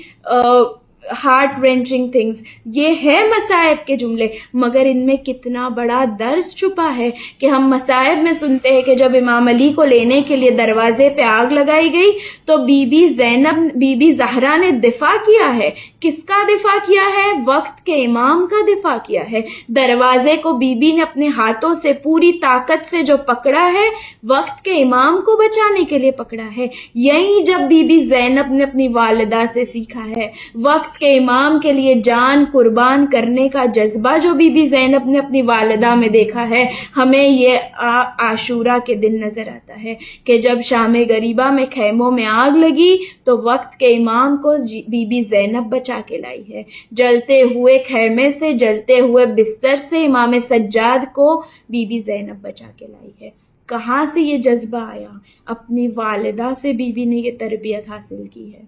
heart wrenching things, یہ ہے مصائب کے جملے, مگر ان میں کتنا بڑا درس چھپا ہے. کہ ہم مصائب میں سنتے ہیں کہ جب امام علی کو لینے کے لیے دروازے پہ آگ لگائی گئی تو بی بی زینب, بی بی زہرا نے دفاع کیا ہے. کس کا دفاع کیا ہے؟ وقت کے امام کا دفاع کیا ہے. دروازے کو بی بی نے اپنے ہاتھوں سے پوری طاقت سے جو پکڑا ہے, وقت کے امام کو بچانے کے لیے پکڑا ہے. یہی جب بی بی زینب نے اپنی والدہ سے سیکھا ہے. وقت کے امام کے لیے جان قربان کرنے کا جذبہ جو بی بی زینب نے اپنی والدہ میں دیکھا ہے, ہمیں یہ عاشورہ کے دن نظر آتا ہے کہ جب شام غریبہ میں خیموں میں آگ لگی تو وقت کے امام کو بی بی زینب بچا کے لائی ہے. جلتے ہوئے خیمے سے, جلتے ہوئے بستر سے امام سجاد کو بی بی زینب بچا کے لائی ہے. کہاں سے یہ جذبہ آیا؟ اپنی والدہ سے بی بی نے یہ تربیت حاصل کی ہے.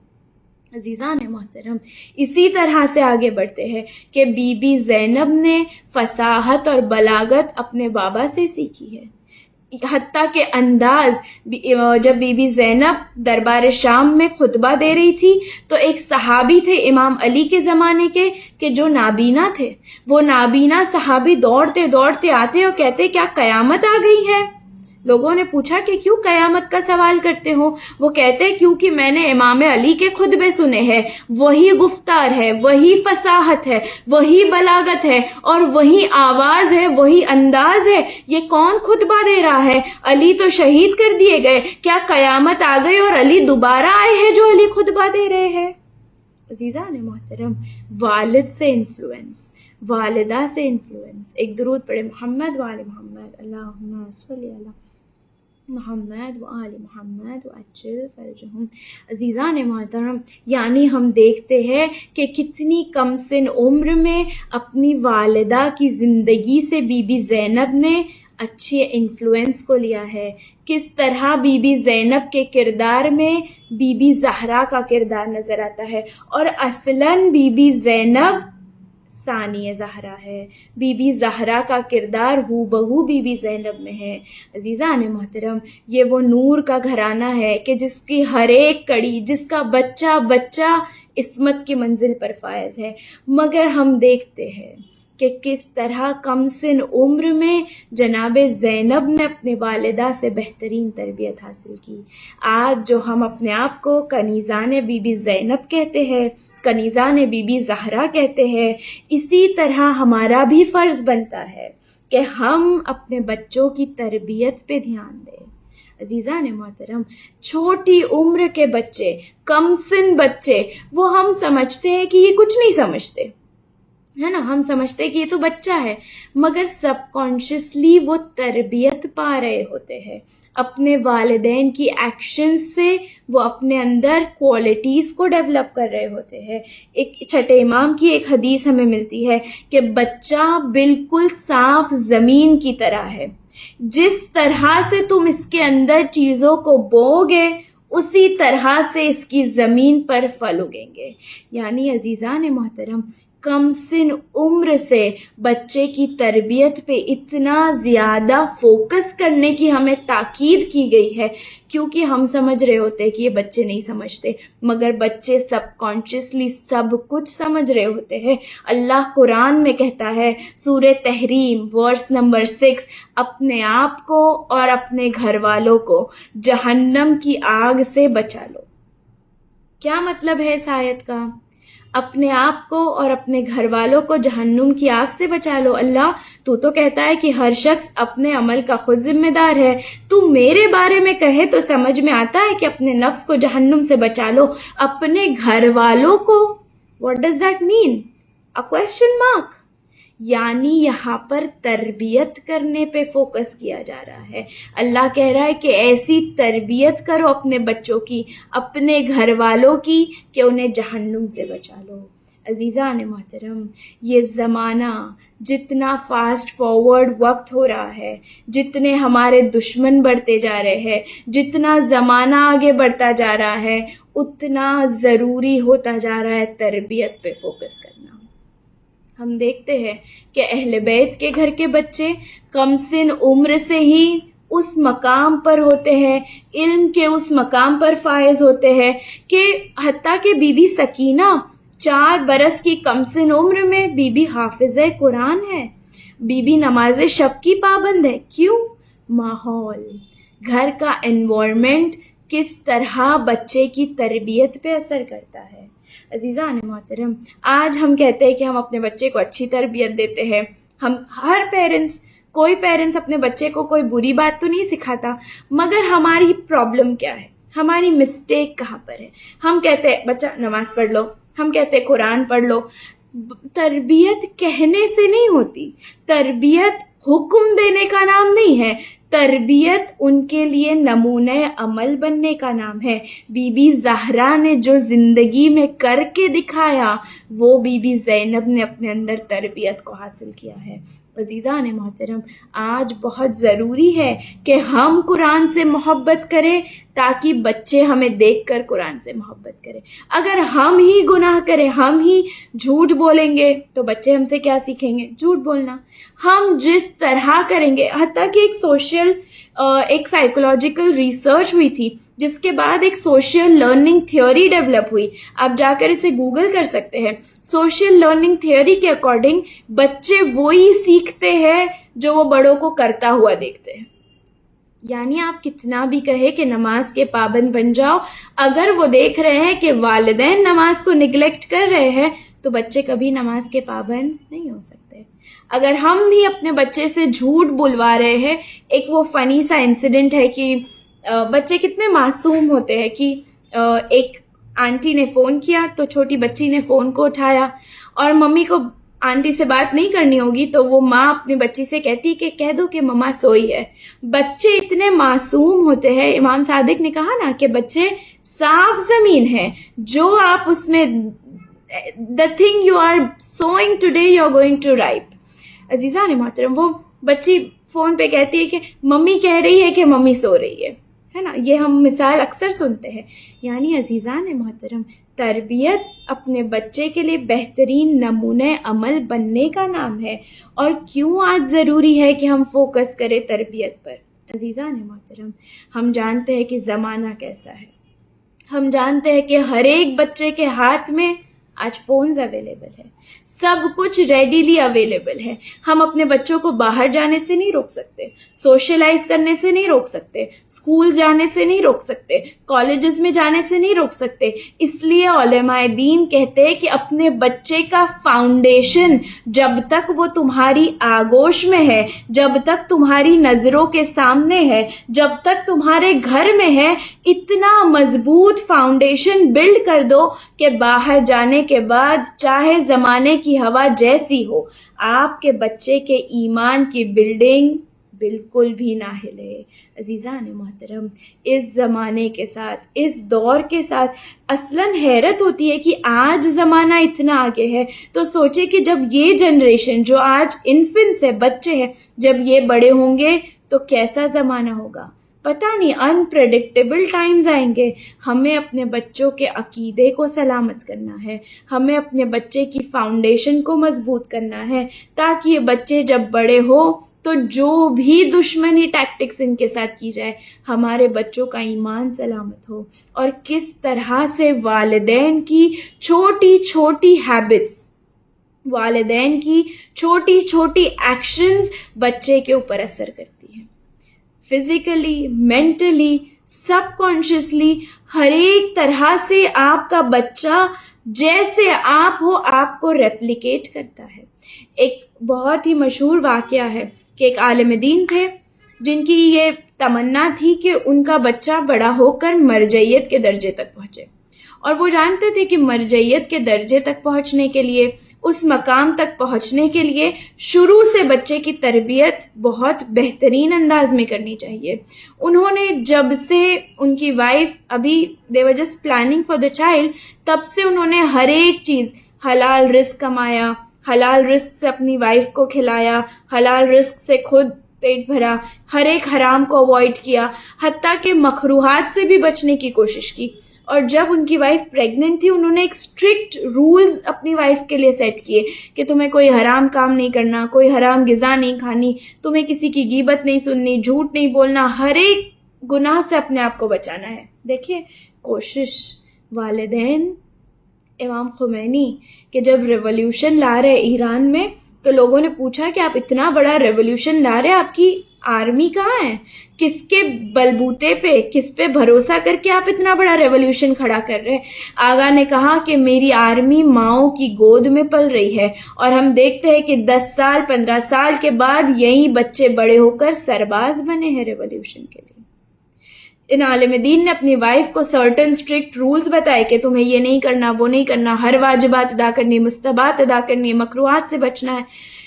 عزیزان محترم, اسی طرح سے آگے بڑھتے ہیں کہ بی بی زینب نے فصاحت اور بلاغت اپنے بابا سے سیکھی ہے. حتیٰ کہ انداز, جب بی بی زینب دربار شام میں خطبہ دے رہی تھی تو ایک صحابی تھے امام علی کے زمانے کے کہ جو نابینا تھے. وہ نابینا صحابی دوڑتے دوڑتے آتے اور کہتے کیا قیامت آ گئی ہے؟ لوگوں نے پوچھا کہ کیوں قیامت کا سوال کرتے ہو؟ وہ کہتے کیونکہ میں نے امام علی کے خطبے سنے ہیں, وہی گفتار ہے, وہی فصاحت ہے, وہی بلاغت ہے, اور وہی آواز ہے, وہی انداز ہے. یہ کون خطبہ دے رہا ہے؟ علی تو شہید کر دیے گئے, کیا قیامت آ گئی اور علی دوبارہ آئے ہیں جو علی خطبہ دے رہے ہیں؟ عزیزان محترم, والد سے انفلوئنس, والدہ سے انفلوئنس. ایک درود پڑھے محمد و آل محمد، اللہم صلی علی محمد و آل محمد وعجل فرجہم. عزیزان محترم، یعنی ہم دیکھتے ہیں کہ کتنی کم سن عمر میں اپنی والدہ کی زندگی سے بی بی زینب نے اچھی انفلوئنس کو لیا ہے. کس طرح بی بی زینب کے کردار میں بی بی زہرا کا کردار نظر آتا ہے، اور اصلاً بی بی زینب ثانی زہرا ہے. بی بی زہرا کا کردار ہو بہو بی بی زینب میں ہے. عزیزان محترم، یہ وہ نور کا گھرانہ ہے کہ جس کی ہر ایک کڑی، جس کا بچہ بچہ عصمت کی منزل پر فائز ہے. مگر ہم دیکھتے ہیں کہ کس طرح کم سن عمر میں جناب زینب نے اپنے والدہ سے بہترین تربیت حاصل کی. آج جو ہم اپنے آپ کو کنیزان بی بی زینب کہتے ہیں، کنیزان بی بی زہرا کہتے ہیں، اسی طرح ہمارا بھی فرض بنتا ہے کہ ہم اپنے بچوں کی تربیت پہ دھیان دیں. عزیزان محترم، چھوٹی عمر کے بچے، کم سن بچے، وہ ہم سمجھتے ہیں کہ یہ کچھ نہیں سمجھتے، ہے نا، ہم سمجھتے کہ یہ تو بچہ ہے، مگر سب کانشیسلی وہ تربیت پا رہے ہوتے ہیں. اپنے والدین کی ایکشنز سے وہ اپنے اندر کوالٹیز کو ڈیولپ کر رہے ہوتے ہیں. ایک چھٹے امام کی ایک حدیث ہمیں ملتی ہے کہ بچہ بالکل صاف زمین کی طرح ہے، جس طرح سے تم اس کے اندر چیزوں کو بو گے اسی طرح سے اس کی زمین پر پھل اگیں گے. یعنی عزیزان محترم، کم سن عمر سے بچے کی تربیت پہ اتنا زیادہ فوکس کرنے کی ہمیں تاکید کی گئی ہے، کیونکہ ہم سمجھ رہے ہوتے کہ یہ بچے نہیں سمجھتے، مگر بچے سب کانشیسلی سب کچھ سمجھ رہے ہوتے ہیں. اللہ قرآن میں کہتا ہے، سورہ تحریم ورس نمبر 6، اپنے آپ کو اور اپنے گھر والوں کو جہنم کی آگ سے بچا لو. کیا مطلب ہے اس آیت کا؟ اپنے آپ کو اور اپنے گھر والوں کو جہنم کی آگ سے بچا لو. اللہ تو کہتا ہے کہ ہر شخص اپنے عمل کا خود ذمہ دار ہے. تو میرے بارے میں کہے تو سمجھ میں آتا ہے کہ اپنے نفس کو جہنم سے بچا لو، اپنے گھر والوں کو. What does that mean? A question mark. یعنی یہاں پر تربیت کرنے پہ فوکس کیا جا رہا ہے. اللہ کہہ رہا ہے کہ ایسی تربیت کرو اپنے بچوں کی، اپنے گھر والوں کی، کہ انہیں جہنم سے بچا لو. عزیزان محترم، یہ زمانہ جتنا فاسٹ فارورڈ وقت ہو رہا ہے، جتنے ہمارے دشمن بڑھتے جا رہے ہیں، جتنا زمانہ آگے بڑھتا جا رہا ہے، اتنا ضروری ہوتا جا رہا ہے تربیت پہ فوکس کرنا. ہم دیکھتے ہیں کہ اہل بیت کے گھر کے بچے کم سن عمر سے ہی اس مقام پر ہوتے ہیں، علم کے اس مقام پر فائز ہوتے ہیں کہ حتیٰ کہ بی بی سکینہ 4 برس کی کم سن عمر میں بی بی حافظہ قرآن ہے، بی بی نماز شب کی پابند ہے. کیوں؟ ماحول، گھر کا انوائرمنٹ کس طرح بچے کی تربیت پہ اثر کرتا ہے. عزیزان محترم، آج ہم کہتے ہیں کہ ہم اپنے بچے کو اچھی تربیت دیتے ہیں. ہم ہر کوئی پیرنٹس اپنے بچے کو کوئی بری بات تو نہیں سکھاتا، مگر ہماری پرابلم کیا ہے، ہماری مسٹیک کہاں پر ہے؟ ہم کہتے ہیں بچہ نماز پڑھ لو، ہم کہتے ہیں قرآن پڑھ لو. تربیت کہنے سے نہیں ہوتی، تربیت حکم دینے کا نام نہیں ہے، تربیت ان کے لیے نمونہ عمل بننے کا نام ہے. بی بی زہرا نے جو زندگی میں کر کے دکھایا، وہ بی بی زینب نے اپنے اندر تربیت کو حاصل کیا ہے. عزیزان محترم، آج بہت ضروری ہے کہ ہم قرآن سے محبت کریں تاکہ بچے ہمیں دیکھ کر قرآن سے محبت کریں. اگر ہم ہی گناہ کریں، ہم ہی جھوٹ بولیں گے تو بچے ہم سے کیا سیکھیں گے؟ جھوٹ بولنا. ہم جس طرح کریں گے، حتیٰ کہ ایک سائیکولوجیکل ریسرچ ہوئی تھی جس کے بعد ایک سوشل لرننگ تھیوری ڈیولپ ہوئی. آپ جا کر اسے گوگل کر سکتے ہیں. سوشل لرننگ تھیوری کے اکارڈنگ بچے وہی سیکھتے ہیں جو وہ بڑوں کو کرتا ہوا دیکھتے ہیں. یعنی آپ کتنا بھی کہے کہ نماز کے پابند بن جاؤ، اگر وہ دیکھ رہے ہیں کہ والدین نماز کو نگلیکٹ کر رہے ہیں تو بچے کبھی نماز کے پابند نہیں ہو سکتے. اگر ہم بھی اپنے بچے سے جھوٹ بلوا رہے ہیں، ایک وہ فنی سا انسیڈنٹ ہے کہ بچے کتنے معصوم ہوتے ہیں کہ ایک آنٹی نے فون کیا تو چھوٹی بچی نے فون کو اٹھایا اور ممی کو آنٹی سے بات نہیں کرنی ہوگی تو وہ ماں اپنی بچی سے کہتی کہ کہہ دو کہ مما سوئی ہے. بچے اتنے معصوم ہوتے ہیں. امام صادق نے کہا نا کہ بچے صاف زمین ہے, جو آپ اس میں the thing you are sowing today you are going to ripe. عزیزان محترم, وہ بچی فون پہ کہتی ہے کہ ممی کہہ رہی ہے کہ ممی سو رہی ہے نا. یہ ہم مثال اکثر سنتے ہیں. یعنی عزیزان محترم, تربیت اپنے بچے کے لیے بہترین نمونہ عمل بننے کا نام ہے. اور کیوں آج ضروری ہے کہ ہم فوکس کریں تربیت پر؟ عزیزان محترم, ہم جانتے ہیں کہ زمانہ کیسا ہے. ہم جانتے ہیں کہ ہر ایک بچے کے ہاتھ میں آج فونز اویلیبل ہے, سب کچھ ریڈیلی اویلیبل ہے. ہم اپنے بچوں کو باہر جانے سے نہیں روک سکتے, سوشلائز کرنے سے نہیں روک سکتے, اسکول جانے سے نہیں روک سکتے, کالجز میں جانے سے نہیں روک سکتے. اس لیے علماء دین کہتے ہیں کہ اپنے بچے کا فاؤنڈیشن جب تک وہ تمہاری آغوش میں ہے, جب تک تمہاری نظروں کے سامنے ہے, جب تک تمہارے گھر میں ہے, اتنا مضبوط فاؤنڈیشن بلڈ کر دو کہ باہر جانے کے بعد چاہے زمانے کی ہوا جیسی ہو, آپ کے بچے کے ایمان کی بلڈنگ بالکل بھی نہ ہلے. عزیزان محترم, اس زمانے کے ساتھ, اس دور کے ساتھ اصلاً حیرت ہوتی ہے کہ آج زمانہ اتنا آگے ہے, تو سوچے کہ جب یہ جنریشن جو آج انفنٹس ہے, بچے ہیں, جب یہ بڑے ہوں گے تو کیسا زمانہ ہوگا پتہ نہیں. انپریڈکٹیبل ٹائمز آئیں گے. ہمیں اپنے بچوں کے عقیدے کو سلامت کرنا ہے, ہمیں اپنے بچے کی فاؤنڈیشن کو مضبوط کرنا ہے, تاکہ یہ بچے جب بڑے ہو تو جو بھی دشمنی ٹیکٹکس ان کے ساتھ کی جائے, ہمارے بچوں کا ایمان سلامت ہو. اور کس طرح سے والدین کی چھوٹی چھوٹی ہیبٹس, والدین کی چھوٹی چھوٹی ایکشنز بچے کے اوپر اثر کرتی ہیں, فزیکلی, مینٹلی, سب کانشیسلی. ہر ایک طرح سے آپ کا بچہ جیسے آپ ہو آپ کو ریپلیکیٹ کرتا ہے. ایک بہت ہی مشہور واقعہ ہے کہ ایک عالم دین تھے جن کی یہ تمنا تھی کہ ان کا بچہ بڑا ہو کر مرجعیت کے درجے تک پہنچے, اور وہ جانتے تھے کہ مرجعیت کے درجے تک پہنچنے کے لیے, اس مقام تک پہنچنے کے لیے شروع سے بچے کی تربیت بہت بہترین انداز میں کرنی چاہیے. انہوں نے جب سے ان کی وائف ابھی they were just planning for the child, تب سے انہوں نے ہر ایک چیز حلال رزق کمایا, حلال رزق سے اپنی وائف کو کھلایا, حلال رزق سے خود پیٹ بھرا, ہر ایک حرام کو اوائڈ کیا, حتیٰ کہ مکروہات سے بھی بچنے کی کوشش کی. اور جب ان کی وائف پریگننٹ تھی, انہوں نے ایک اسٹرکٹ رولز اپنی وائف کے لیے سیٹ کیے کہ تمہیں کوئی حرام کام نہیں کرنا, کوئی حرام غذا نہیں کھانی, تمہیں کسی کی غیبت نہیں سننی, جھوٹ نہیں بولنا, ہر ایک گناہ سے اپنے آپ کو بچانا ہے. دیکھیں کوشش والدین. امام خمینی کہ جب ریولیوشن لا رہے ایران میں تو لوگوں نے پوچھا کہ آپ اتنا بڑا ریولیوشن لا رہے, آپ کی آرمی کہاں ہے, کس کے بلبوتے پہ, کس پہ بھروسہ کر کے آپ اتنا بڑا ریولیوشن کھڑا کر رہے. آغا نے کہا کہ میری آرمی ماؤں کی گود میں پل رہی ہے, اور ہم دیکھتے ہیں کہ 10 سال 15 سال کے بعد یہی بچے بڑے ہو کر سرباز بنے ہیں ریولیوشن کے لیے. ان عالم دین نے اپنی وائف کو سرٹن اسٹرکٹ رولز بتائے کہ تمہیں یہ نہیں کرنا, وہ نہیں کرنا, ہر واجبات ادا کرنی, مستحبات ادا کرنی, مکروہات سے بچنا ہے.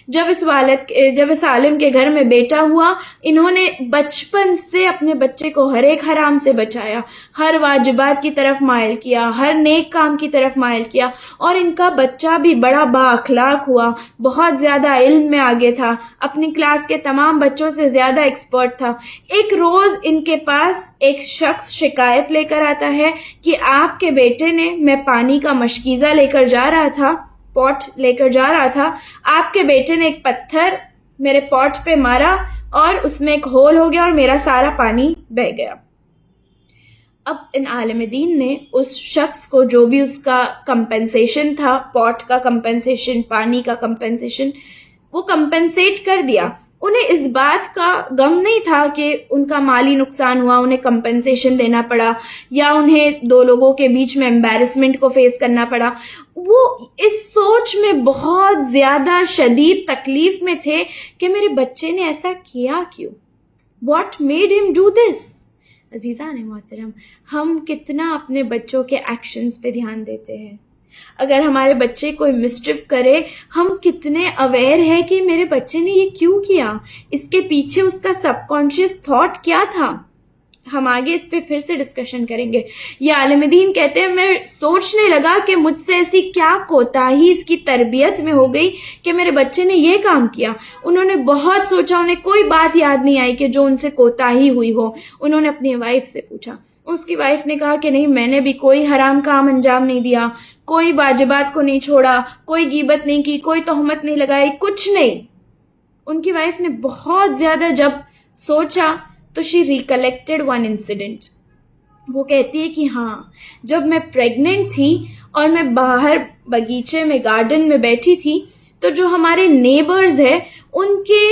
جب اس عالم کے گھر میں بیٹا ہوا, انہوں نے بچپن سے اپنے بچے کو ہر ایک حرام سے بچایا, ہر واجبات کی طرف مائل کیا, ہر نیک کام کی طرف مائل کیا, اور ان کا بچہ بھی بڑا با اخلاق ہوا, بہت زیادہ علم میں آگے تھا, اپنی کلاس کے تمام بچوں سے زیادہ ایکسپرٹ تھا. ایک روز ان کے پاس ایک شخص شکایت لے کر آتا ہے کہ آپ کے بیٹے نے, میں پانی کا مشکیزہ لے کر جا رہا تھا, پاٹ لے کر جا رہا تھا, آپ کے بیٹے نے ایک پتھر میرے پاٹ پہ مارا اور اس میں ایک ہول ہو گیا اور میرا سارا پانی بہہ گیا. اب ان عالم دین نے اس شخص کو جو بھی اس کا کمپنسیشن تھا, پاٹ کا کمپنسیشن, پانی کا کمپنسیشن, وہ کمپنسیٹ کر دیا. انہیں اس بات کا غم نہیں تھا کہ ان کا مالی نقصان ہوا, انہیں کمپنسیشن دینا پڑا, یا انہیں 2 لوگوں کے بیچ میں امبیرسمنٹ کو فیس کرنا پڑا. وہ اس سوچ میں بہت زیادہ شدید تکلیف میں تھے کہ میرے بچے نے ایسا کیا کیوں, واٹ میڈ ہم ڈو دس. عزیزان محترم, ہم کتنا اپنے بچوں کے ایکشنز پہ دھیان دیتے ہیں, اگر ہمارے بچے کوئی مسچیف کرے، ہم کتنے اویئر ہیں کہ میرے بچے نے یہ کیوں کیا، اس کے پیچھے اس کا سب کانشیس تھاٹ کیا تھا. ہم آگے اس پہ پھر سے ڈسکشن کریں گے. یہ عالم دین کہتے ہیں میں سوچنے لگا کہ مجھ سے ایسی کیا کوتاہی اس کی تربیت میں ہو گئی کہ میرے بچے نے یہ کام کیا. انہوں نے بہت سوچا، انہیں کوئی بات یاد نہیں آئی کہ جو ان سے کوتاہی ہوئی ہو. انہوں نے اپنی وائف سے پوچھا، اس کی وائف نے کہا کہ نہیں، میں نے بھی کوئی حرام کام انجام نہیں دیا، کوئی واجبات کو نہیں چھوڑا، کوئی غیبت نہیں کی، کوئی تہمت نہیں لگائی، کچھ نہیں. ان کی وائف نے بہت زیادہ جب سوچا تو شی ریکلیکٹڈ ون انسیڈنٹ. وہ کہتی ہے کہ ہاں، جب میں پریگننٹ تھی اور میں باہر بگیچے میں گارڈن میں بیٹھی تھی تو جو ہمارے نیبرز ہیں ان کے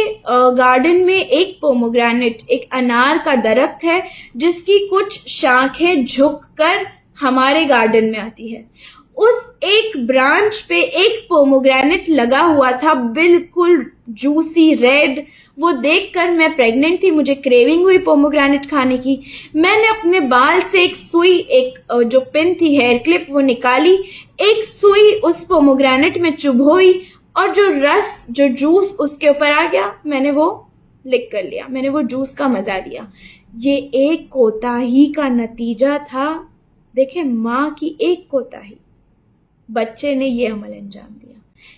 گارڈن میں ایک پوموگرینٹ، ایک انار کا درخت ہے جس کی کچھ شاخیں جھک کر ہمارے گارڈن میں آتی ہے. اس ایک برانچ پہ ایک پوموگرینٹ لگا ہوا تھا، بالکل جوسی ریڈ. وہ دیکھ کر، میں پریگننٹ تھی، مجھے کریونگ ہوئی پوموگرینٹ کھانے کی. میں نے اپنے بال سے ایک سوئی، ایک جو پن تھی ہیئر کلپ، وہ نکالی، ایک سوئی اس پوموگرینٹ میں چبھوئی اور جو رس، جو جوس اس کے اوپر آ گیا، میں نے وہ لک کر لیا، میں نے وہ جوس کا مزہ لیا. یہ ایک کوتاہی کا نتیجہ تھا. دیکھیں، ماں کی ایک کوتاہی، بچے نے یہ عمل انجام دیا.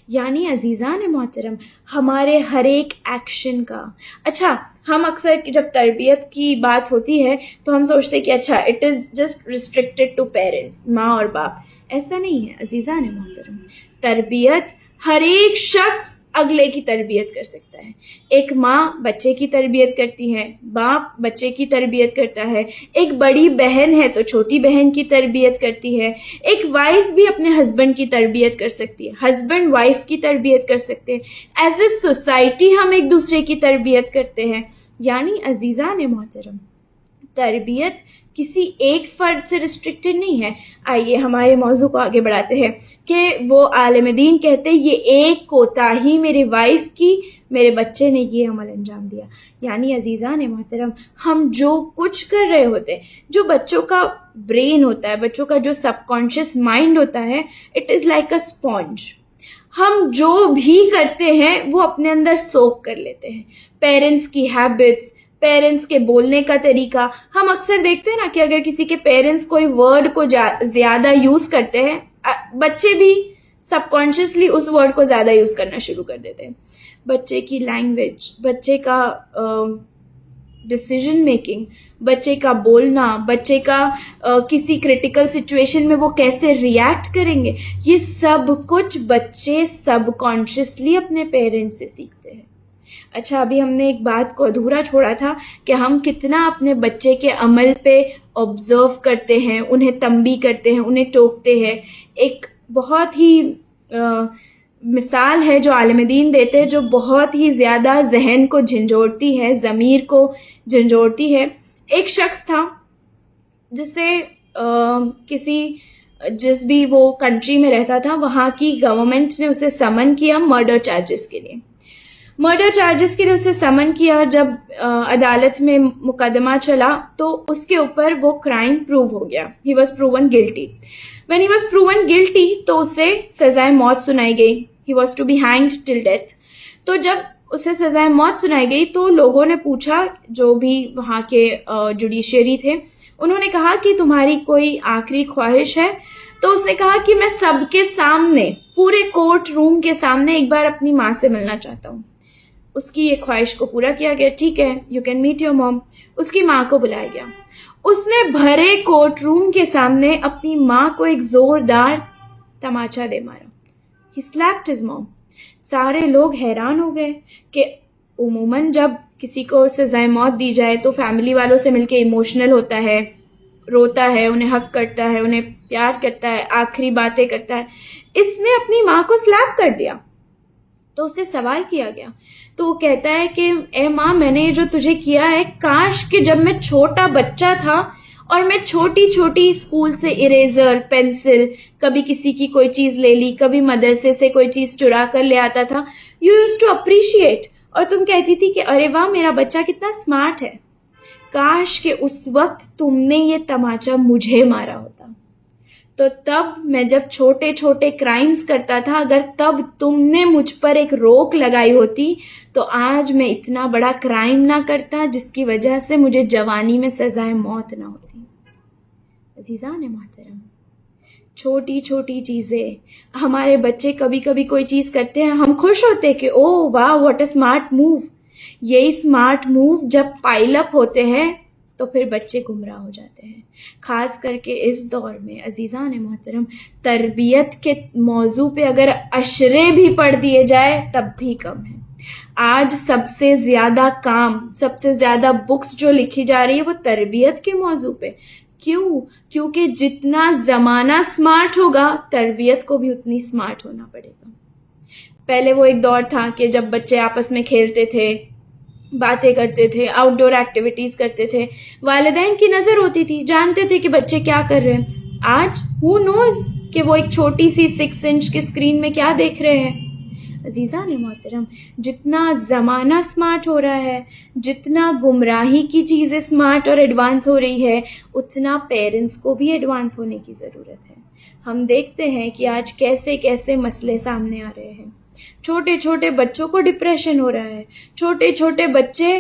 یعنی عزیزان محترم، ہمارے ہر ایک ایکشن کا، اچھا ہم اکثر جب تربیت کی بات ہوتی ہے تو ہم سوچتے کہ اچھا it is just restricted to parents, ماں اور باپ. ایسا نہیں ہے عزیزان محترم. تربیت ہر ایک شخص اگلے کی تربیت کر سکتا ہے. ایک ماں بچے کی تربیت کرتی ہے، باپ بچے کی تربیت کرتا ہے، ایک بڑی بہن ہے تو چھوٹی بہن کی تربیت کرتی ہے، ایک وائف بھی اپنے ہسبینڈ کی تربیت کر سکتی ہے، ہسبینڈ وائف کی تربیت کر سکتے ہیں. ایز اے سوسائٹی ہم ایک دوسرے کی تربیت کرتے ہیں. یعنی عزیزان محترم، تربیت کسی ایک فرد سے ریسٹرکٹڈ نہیں ہے. آئیے ہمارے موضوع کو آگے بڑھاتے ہیں کہ وہ عالم دین کہتے ہیں یہ ایک کوتاہی میری وائف کی، میرے بچے نے یہ عمل انجام دیا. یعنی عزیزان محترم، ہم جو کچھ کر رہے ہوتے، جو بچوں کا برین ہوتا ہے، بچوں کا جو سب کانشیس مائنڈ ہوتا ہے، it is like a sponge. ہم جو بھی کرتے ہیں وہ اپنے اندر سوک کر لیتے ہیں. پیرنٹس کی ہیبٹس، پیرنٹس کے بولنے کا طریقہ، ہم اکثر دیکھتے ہیں نا کہ اگر کسی کے پیرنٹس کوئی ورڈ کو زیادہ یوز کرتے ہیں، بچے بھی سب کانشیسلی اس ورڈ کو زیادہ یوز کرنا شروع کر دیتے ہیں. بچے کی لینگویج، بچے کا ڈیسیژن میکنگ، بچے کا بولنا، بچے کا کسی کریٹیکل سچویشن میں وہ کیسے ریئیکٹ کریں گے، یہ سب کچھ بچے سب کانشیسلی اپنے پیرنٹس سے سیکھتے ہیں. اچھا، ابھی ہم نے ایک بات کو ادھورا چھوڑا تھا کہ ہم کتنا اپنے بچے کے عمل پہ آبزرو کرتے ہیں، انہیں تنبیہ کرتے ہیں، انہیں ٹوکتے ہیں. ایک بہت ہی مثال ہے جو عالم دین دیتے ہیں، جو بہت ہی زیادہ ذہن کو جھنجھوڑتی ہے، ضمیر کو جھنجھوڑتی ہے. ایک شخص تھا جسے جس بھی وہ کنٹری میں رہتا تھا، وہاں کی گورنمنٹ نے اسے سمن کیا مرڈر چارجز کے لیے. اسے سمن کیا. جب عدالت میں مقدمہ چلا تو اس کے اوپر وہ کرائم پروو ہو گیا. He was proven guilty. When he was proven guilty تو اسے سزائے موت سنائی گئی. He was to be hanged till death. تو جب اسے سزائے موت سنائی گئی تو لوگوں نے پوچھا، جو بھی وہاں کے جوڈیشری تھے، انہوں نے کہا کہ تمہاری کوئی آخری خواہش ہے؟ تو اس نے کہا کہ میں سب کے سامنے، پورے کورٹ روم کے سامنے ایک بار اپنی ماں سے ملنا چاہتا ہوں. اس کی یہ خواہش کو پورا کیا گیا. ٹھیک ہے، یو کین میٹ یور موم. اس کی ماں کو بلایا گیا. اس نے بھرے کورٹ روم کے سامنے اپنی ماں کو ایک زوردار تماچا دے مارا. ہی سلیپڈ ہز موم. سارے لوگ حیران ہو گئے کہ عموماً جب کسی کو سزائے موت دی جائے تو فیملی والوں سے مل کے ایموشنل ہوتا ہے، روتا ہے، انہیں حق کرتا ہے، انہیں پیار کرتا ہے، آخری باتیں کرتا ہے. اس نے اپنی ماں کو سلیپ کر دیا. تو اسے سوال کیا گیا تو وہ کہتا ہے کہ اے ماں، میں نے یہ جو تجھے کیا ہے، کاش کہ جب میں چھوٹا بچہ تھا اور میں چھوٹی چھوٹی اسکول سے اریزر، پینسل، کبھی کسی کی کوئی چیز لے لی، کبھی مدرسے سے کوئی چیز چرا کر لے آتا تھا، یو یوز ٹو اپریشیٹ، اور تم کہتی تھی کہ ارے واہ میرا بچہ کتنا اسمارٹ ہے. کاش کہ اس وقت تم نے یہ تماچا مجھے مارا ہوتا. تو تب میں جب چھوٹے چھوٹے کرائمز کرتا تھا، اگر تب تم نے مجھ پر ایک روک لگائی ہوتی تو آج میں اتنا بڑا کرائم نہ کرتا جس کی وجہ سے مجھے جوانی میں سزائے موت نہ ہوتی۔ عزیزان محترم، چھوٹی چھوٹی چیزیں، ہمارے بچے کبھی کبھی کوئی چیز کرتے ہیں، ہم خوش ہوتے کہ او واہ واٹ اے اسمارٹ موو۔ یہی اسمارٹ موو جب پائل اپ ہوتے ہیں تو پھر بچے گمراہ ہو جاتے ہیں۔ خاص کر کے اس دور میں عزیزان محترم، تربیت کے موضوع پہ اگر اشرے بھی پڑھ دیے جائے تب بھی کم ہے۔ آج سب سے زیادہ کام، سب سے زیادہ بکس جو لکھی جا رہی ہے وہ تربیت کے موضوع پہ۔ کیوں؟ کیونکہ جتنا زمانہ اسمارٹ ہوگا تربیت کو بھی اتنی اسمارٹ ہونا پڑے گا۔ پہلے وہ ایک دور تھا کہ جب بچے آپس میں کھیلتے تھے، باتیں کرتے تھے، آؤٹ ڈور ایکٹیویٹیز کرتے تھے، والدین کی نظر ہوتی تھی، جانتے تھے کہ بچے کیا کر رہے ہیں۔ آج ہو نوز کہ وہ ایک چھوٹی سی 6 انچ کی اسکرین میں کیا دیکھ رہے ہیں۔ عزیزان محترم، جتنا زمانہ اسمارٹ ہو رہا ہے، جتنا گمراہی کی چیزیں اسمارٹ اور ایڈوانس ہو رہی ہے، اتنا پیرنٹس کو بھی ایڈوانس ہونے کی ضرورت ہے۔ ہم دیکھتے ہیں کہ آج کیسے کیسے مسئلے سامنے آ رہے ہیں۔ چھوٹے چھوٹے بچوں کو ڈپریشن ہو رہا ہے، چھوٹے چھوٹے بچے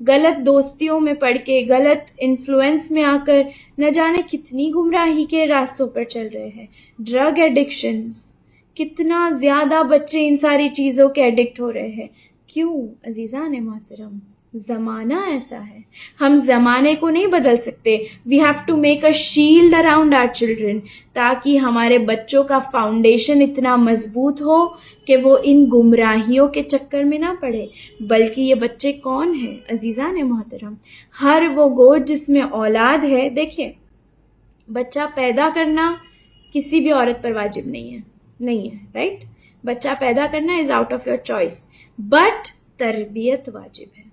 غلط دوستیوں میں پڑھ کے، غلط انفلوئنس میں آ کر نہ جانے کتنی گمراہی کے راستوں پر چل رہے ہیں۔ ڈرگ ایڈکشنز، کتنا زیادہ بچے ان ساری چیزوں کے ایڈکٹ ہو رہے ہیں۔ کیوں؟ عزیزان محترم، زمانہ ایسا ہے، ہم زمانے کو نہیں بدل سکتے۔ We have to make a shield around our children, تاکہ ہمارے بچوں کا فاؤنڈیشن اتنا مضبوط ہو کہ وہ ان گمراہیوں کے چکر میں نہ پڑے۔ بلکہ یہ بچے کون ہیں عزیزان محترم؟ ہر وہ گود جس میں اولاد ہے۔ دیکھیں، بچہ پیدا کرنا کسی بھی عورت پر واجب نہیں ہے، رائٹ؟ بچہ پیدا کرنا is out of your choice, but تربیت واجب ہے۔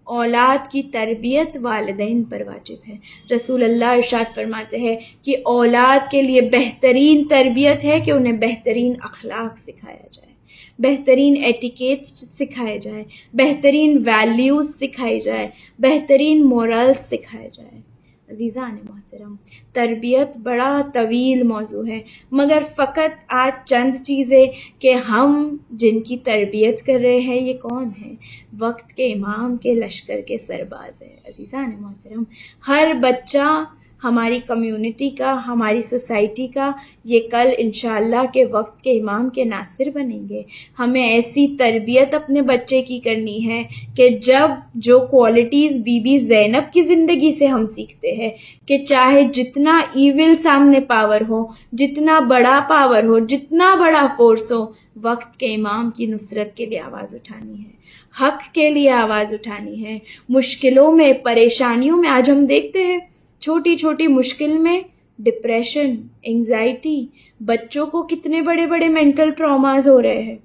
اولاد کی تربیت والدین پر واجب ہے۔ رسول اللہ ارشاد فرماتے ہیں کہ اولاد کے لیے بہترین تربیت ہے کہ انہیں بہترین اخلاق سکھایا جائے، بہترین ایٹیکیٹس سکھائے جائے، بہترین ویلیوز سکھائی جائے، بہترین مورلز سکھائے جائے۔ عزیزان محترم، تربیت بڑا طویل موضوع ہے، مگر فقط آج چند چیزیں کہ ہم جن کی تربیت کر رہے ہیں یہ کون ہیں؟ وقت کے امام کے لشکر کے سرباز ہیں۔ عزیزان محترم، ہر بچہ ہماری کمیونٹی کا، ہماری سوسائٹی کا یہ کل انشاءاللہ کے وقت کے امام کے ناصر بنیں گے۔ ہمیں ایسی تربیت اپنے بچے کی کرنی ہے کہ جب جو کوالٹیز بی بی زینب کی زندگی سے ہم سیکھتے ہیں کہ چاہے جتنا ایول سامنے پاور ہو، جتنا بڑا پاور ہو، جتنا بڑا فورس ہو، وقت کے امام کی نصرت کے لیے آواز اٹھانی ہے، حق کے لیے آواز اٹھانی ہے۔ مشکلوں میں، پریشانیوں میں آج ہم دیکھتے ہیں چھوٹی چھوٹی مشکل میں ڈپریشن، انگزائٹی، بچوں کو کتنے بڑے بڑے مینٹل ٹراماز ہو رہے ہیں۔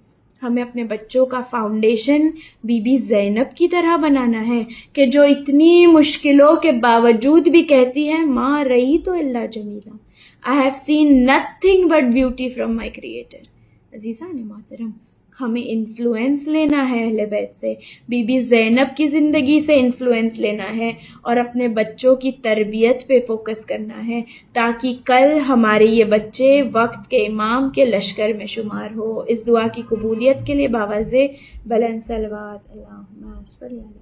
ہمیں اپنے بچوں کا فاؤنڈیشن بی بی زینب کی طرح بنانا ہے کہ جو اتنی مشکلوں کے باوجود بھی کہتی ہے ماں رہی تو اللہ جمیلہ، I have seen nothing but beauty from my creator۔ عزیزان محترم، ہمیں انفلوئنس لینا ہے اہل بیت سے، بی بی زینب کی زندگی سے انفلوئنس لینا ہے اور اپنے بچوں کی تربیت پہ فوکس کرنا ہے، تاکہ کل ہمارے یہ بچے وقت کے امام کے لشکر میں شمار ہو۔ اس دعا کی قبولیت کے لیے باوضع بلند صلوات اللہم صلی علی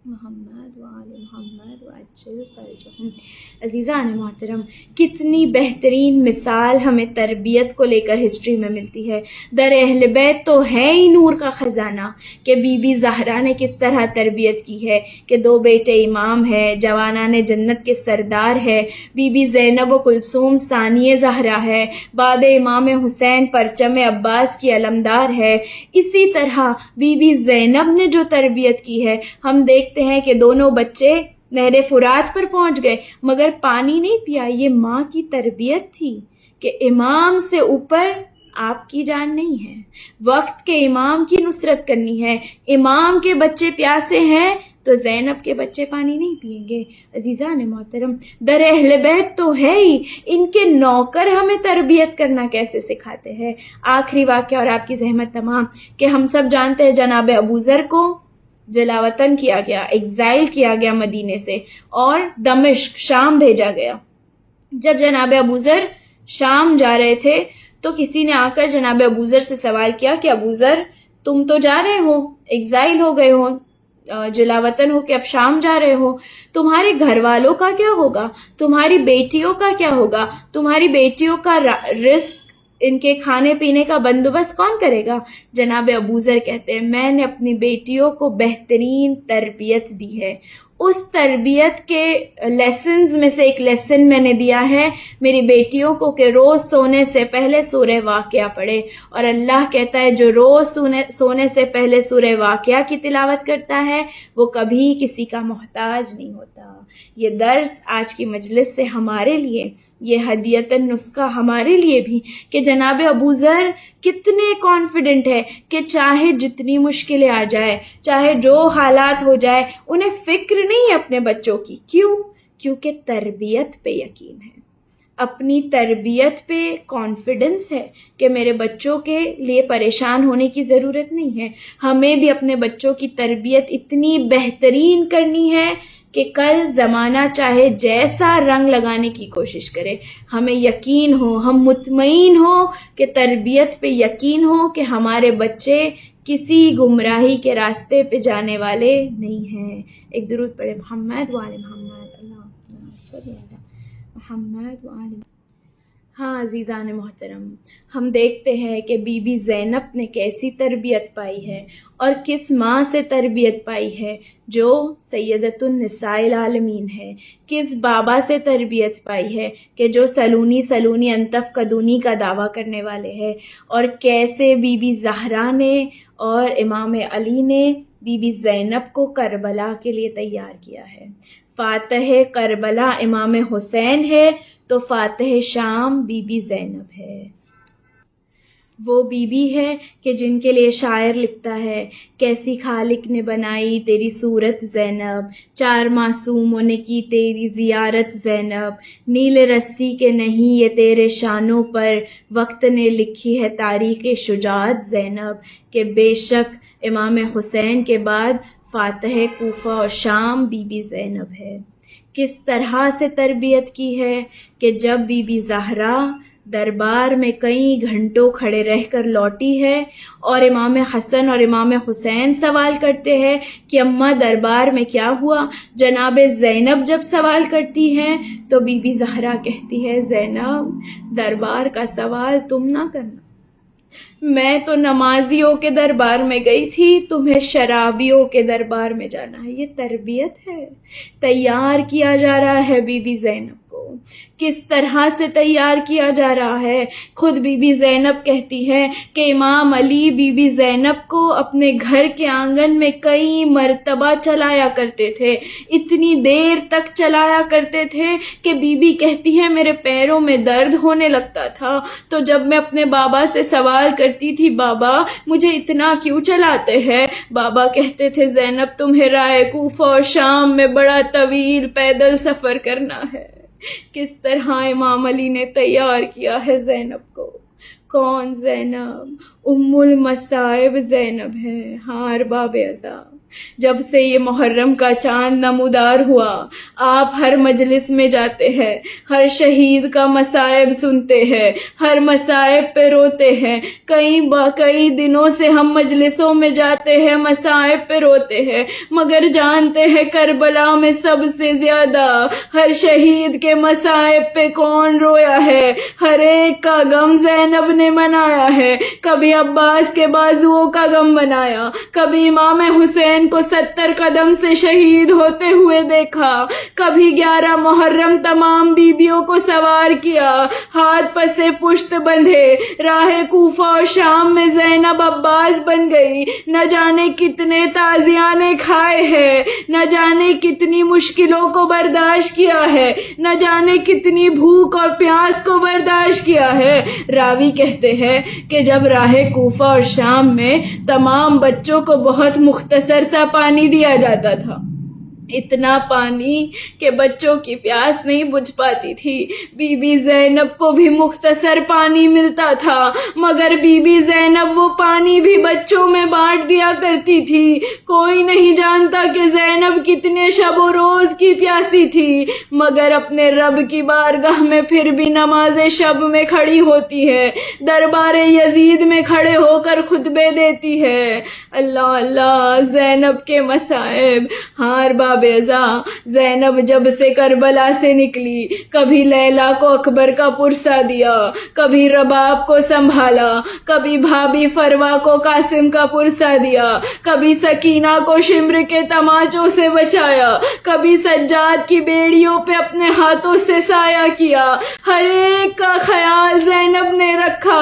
محمد وآل محمد وعجل فرجہم۔ عزیزان محترم، کتنی بہترین مثال ہمیں تربیت کو لے کر ہسٹری میں ملتی ہے۔ در اہل بیت تو ہے ہی نور کا خزانہ کہ بی بی زہرا نے کس طرح تربیت کی ہے کہ 2 بیٹے امام ہے، جوانان جنت کے سردار ہے، بی بی زینب و کلثوم ثانی زہرا ہے، بعد امام حسین پرچم عباس کی علمدار ہے۔ اسی طرح بی بی زینب نے جو تربیت کی ہے، ہم دیکھتے ہیں کہ دونوں بچے نہر فرات پر پہنچ گئے مگر پانی نہیں پیا۔ یہ ماں کی تربیت تھی کہ امام سے اوپر آپ کی جان نہیں ہے، وقت کے امام کی نصرت کرنی ہے۔ امام کے بچے پیاسے ہیں تو زینب کے بچے پانی نہیں پئیں گے۔ عزیزان محترم، در اہل بیت تو ہے ہی، ان کے نوکر ہمیں تربیت کرنا کیسے سکھاتے ہیں۔ آخری واقعہ اور آپ کی زحمت تمام کہ ہم سب جانتے ہیں جناب ابو ذر کو جلاوطن کیا گیا، ایگزائل کیا گیا مدینے سے اور دمشق شام بھیجا گیا۔ جب جناب ابو ذر شام جا رہے تھے تو کسی نے آ کر جناب ابوذر سے سوال کیا کہ ابوذر تم تو جا رہے ہو، ایگزائل ہو گئے ہو، جلا وطن ہو کہ اب شام جا رہے ہو، تمہارے گھر والوں کا کیا ہوگا، تمہاری بیٹیوں کا کیا ہوگا، تمہاری بیٹیوں کا رزق، ان کے کھانے پینے کا بندوبست کون کرے گا؟ جناب ابوذر کہتے ہیں میں نے اپنی بیٹیوں کو بہترین تربیت دی ہے، اس تربیت کے لیسنز میں سے ایک لیسن میں نے دیا ہے میری بیٹیوں کو کہ روز سونے سے پہلے سورہ واقعہ پڑھے، اور اللہ کہتا ہے جو روز سونے سے پہلے سورہ واقعہ کی تلاوت کرتا ہے وہ کبھی کسی کا محتاج نہیں ہوتا۔ یہ درس آج کی مجلس سے ہمارے لیے، یہ ہدیۃ النسخہ ہمارے لیے بھی کہ جناب ابوذر کتنے کانفیڈنٹ ہے کہ چاہے جتنی مشکلیں آ جائے، چاہے جو حالات ہو جائے، انہیں فکر نہیں ہے اپنے بچوں کی۔ کیوں؟ کیونکہ تربیت پہ یقین ہے، اپنی تربیت پہ کانفیڈنس ہے کہ میرے بچوں کے لیے پریشان ہونے کی ضرورت نہیں ہے۔ ہمیں بھی اپنے بچوں کی تربیت اتنی بہترین کرنی ہے کہ کل زمانہ چاہے جیسا رنگ لگانے کی کوشش کرے، ہمیں یقین ہو، ہم مطمئن ہو کہ تربیت پہ یقین ہو کہ ہمارے بچے کسی گمراہی کے راستے پہ جانے والے نہیں ہیں۔ ایک درود پڑھے محمد وآل محمد، اللہم صلی علی محمد وآل۔ ہاں عزیزان محترم، ہم دیکھتے ہیں کہ بی بی زینب نے کیسی تربیت پائی ہے اور کس ماں سے تربیت پائی ہے جو سیدۃ النساء العالمین ہے، کس بابا سے تربیت پائی ہے کہ جو سلونی انتفقدونی کا دعویٰ کرنے والے ہیں، اور کیسے بی بی زہرا نے اور امام علی نے بی بی زینب کو کربلا کے لیے تیار کیا ہے۔ فاتح کربلا امام حسین ہے تو فاتح شام بی بی زینب ہے۔ وہ بی بی ہے کہ جن کے لیے شاعر لکھتا ہے کیسی خالق نے بنائی تیری صورت زینب، چار معصوموں نے کی تیری زیارت زینب، نیل رسی کے نہیں یہ تیرے شانوں پر، وقت نے لکھی ہے تاریخ شجاعت زینب، کہ بے شک امام حسین کے بعد فاتح کوفہ اور شام بی بی زینب ہے۔ کس طرح سے تربیت کی ہے کہ جب بی بی زہرا دربار میں کئی گھنٹوں کھڑے رہ کر لوٹی ہے اور امام حسن اور امام حسین سوال کرتے ہیں کہ اماں دربار میں کیا ہوا، جناب زینب جب سوال کرتی ہیں تو بی بی زہرا کہتی ہے زینب دربار کا سوال تم نہ کرنا، میں تو نمازیوں کے دربار میں گئی تھی، تمہیں شرابیوں کے دربار میں جانا ہے۔ یہ تربیت ہے، تیار کیا جا رہا ہے بی بی زینب کو، کس طرح سے تیار کیا جا رہا ہے۔ خود بی بی زینب کہتی ہے کہ امام علی بی بی زینب کو اپنے گھر کے آنگن میں کئی مرتبہ چلایا کرتے تھے، اتنی دیر تک چلایا کرتے تھے کہ بی بی کہتی ہے میرے پیروں میں درد ہونے لگتا تھا، تو جب میں اپنے بابا سے سوال کرتی تھی بابا مجھے اتنا کیوں چلاتے ہیں، بابا کہتے تھے زینب تمہیں رائے کوفہ اور شام میں بڑا طویل پیدل سفر کرنا ہے۔ کس طرح امام علی نے تیار کیا ہے زینب کو۔ کون زینب؟ ام المصائب زینب ہے، ہاں ارباب عذاب۔ جب سے یہ محرم کا چاند نمودار ہوا آپ ہر مجلس میں جاتے ہیں، ہر شہید کا مصائب سنتے ہیں، ہر مصائب پہ روتے ہیں، کئی دنوں سے ہم مجلسوں میں جاتے ہیں مصائب پہ روتے ہیں، مگر جانتے ہیں کربلا میں سب سے زیادہ ہر شہید کے مصائب پہ کون رویا ہے؟ ہر ایک کا غم زینب نے منایا ہے، کبھی عباس کے بازوؤں کا غم منایا، کبھی امام حسین کو 70 قدم سے شہید ہوتے ہوئے دیکھا، کبھی 11 محرم تمام بیبیوں کو سوار کیا، ہاتھ پسے پشت بندھے، راہ کوفہ اور شام میں زینب عباس بن گئی، نہ جانے کتنے تازیانے کھائے ہیں، نہ جانے کتنی مشکلوں کو برداشت کیا ہے، نہ جانے کتنی بھوک اور پیاس کو برداشت کیا ہے۔ راوی کہتے ہیں کہ جب راہ کوفہ اور شام میں تمام بچوں کو بہت مختصر سا پانی دیا جاتا تھا اتنا پانی کہ بچوں کی پیاس نہیں بجھ پاتی تھی۔ بی بی زینب کو بھی مختصر پانی ملتا تھا، مگر بی بی زینب وہ پانی بھی بچوں میں بانٹ دیا کرتی تھی۔ کوئی نہیں جانتا کہ زینب کتنے شب و روز کی پیاسی تھی، مگر اپنے رب کی بارگاہ میں پھر بھی نماز شب میں کھڑی ہوتی ہے، دربار یزید میں کھڑے ہو کر خطبے دیتی ہے۔ اللہ اللہ، زینب کے مصائب۔ ہاں باب ازاں، زینب جب سے کربلا سے نکلی، کبھی لیلا کو اکبر کا پرسہ دیا، کبھی رباب کو سنبھالا، کبھی بھابھی فروا کو قاسم کا پرسہ دیا، کبھی سکینہ کو شمر کے تماچوں سے بچایا، کبھی سجاد کی بیڑیوں پہ اپنے ہاتھوں سے سایہ کیا۔ ہر ایک کا خیال زینب نے رکھا،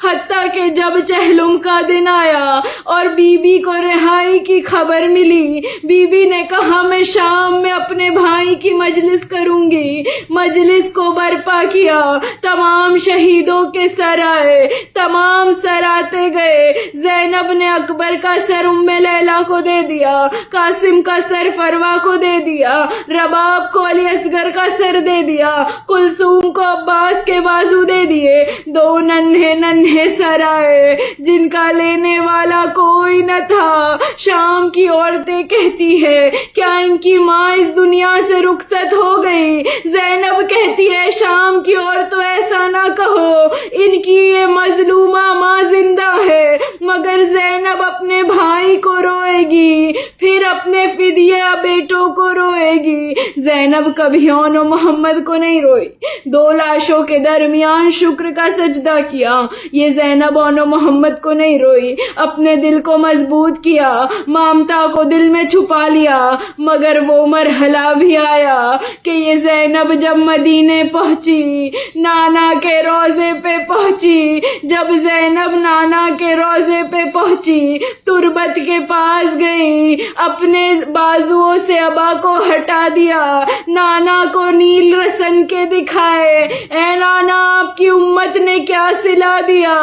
حتیٰ کہ جب چہلم کا دن آیا اور بی بی کو رہائی کی خبر ملی، بی بی نے کہا میں شام میں اپنے بھائی کی مجلس کروں گی۔ مجلس کو برپا کیا، تمام شہیدوں کے سر آئے، تمام سر آتے گئے۔ زینب نے اکبر کا سر ام لیلا کو دے دیا، قاسم کا سر فروا کو دے دیا، رباب کو علی اصغر کا سر دے دیا، کلثوم کو عباس کے بازو دے دیے۔ دو ننھے ننھے سر آئے جن کا لینے والا کوئی نہ تھا۔ شام کی عورتیں کہتی ہے کیا ان کی ماں اس دنیا سے رخصت ہو گئی؟ زینب کہتی ہے شام کی عورتوں ایسا نہ کہو، ان کی یہ مظلومہ ماں زندہ ہے، مگر زینب اپنے بھائی کو روئے گی، پھر اپنے فدیہ بیٹوں کو روئے گی۔ زینب کبھی اون و محمد کو نہیں روئی، دو لاشوں کے درمیان شکر کا سجدہ کیا۔ یہ زینب اون و محمد کو نہیں روئی، اپنے دل کو مضبوط کیا، مامتا کو دل میں چھپا لیا۔ مگر وہ مرحلہ بھی آیا کہ یہ زینب جب مدینے پہنچی، نانا کے روضے پہ پہنچی، جب زینب نانا کے روضے پہ پہنچی، تربت کے پاس گئی، اپنے بازوؤں سے ابا کو ہٹا دیا، نانا کو نیل رسن کے دکھائے۔ اے نانا، آپ کی امت نے کیا سلا دیا؟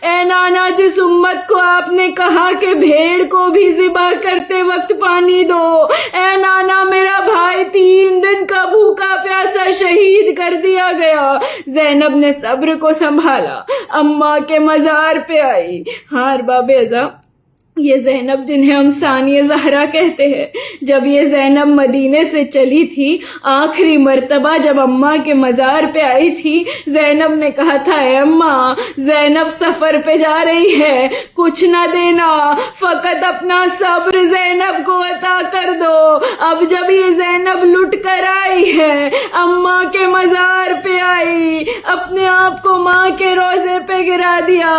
اے نانا، جس امت کو آپ نے کہا کہ بھیڑ کو بھی ذبح کرتے وقت پانی دو، اے نانا میرا بھائی 3 دن کا بھوکا پیاسا شہید کر دیا گیا۔ زینب نے صبر کو سنبھالا، اماں کے مزار پہ آئی۔ ہاں ارباب ازاں، یہ زینب جنہیں ہم ثانیہ زہرا کہتے ہیں، جب یہ زینب مدینے سے چلی تھی، آخری مرتبہ جب اماں کے مزار پہ آئی تھی، زینب نے کہا تھا اے اماں، زینب سفر پہ جا رہی ہے، کچھ نہ دینا، فقط اپنا صبر زینب کو عطا کر دو۔ اب جب یہ زینب لٹ کر آئی ہے، اماں کے مزار پہ آئی، اپنے آپ کو ماں کے روضے پہ گرا دیا۔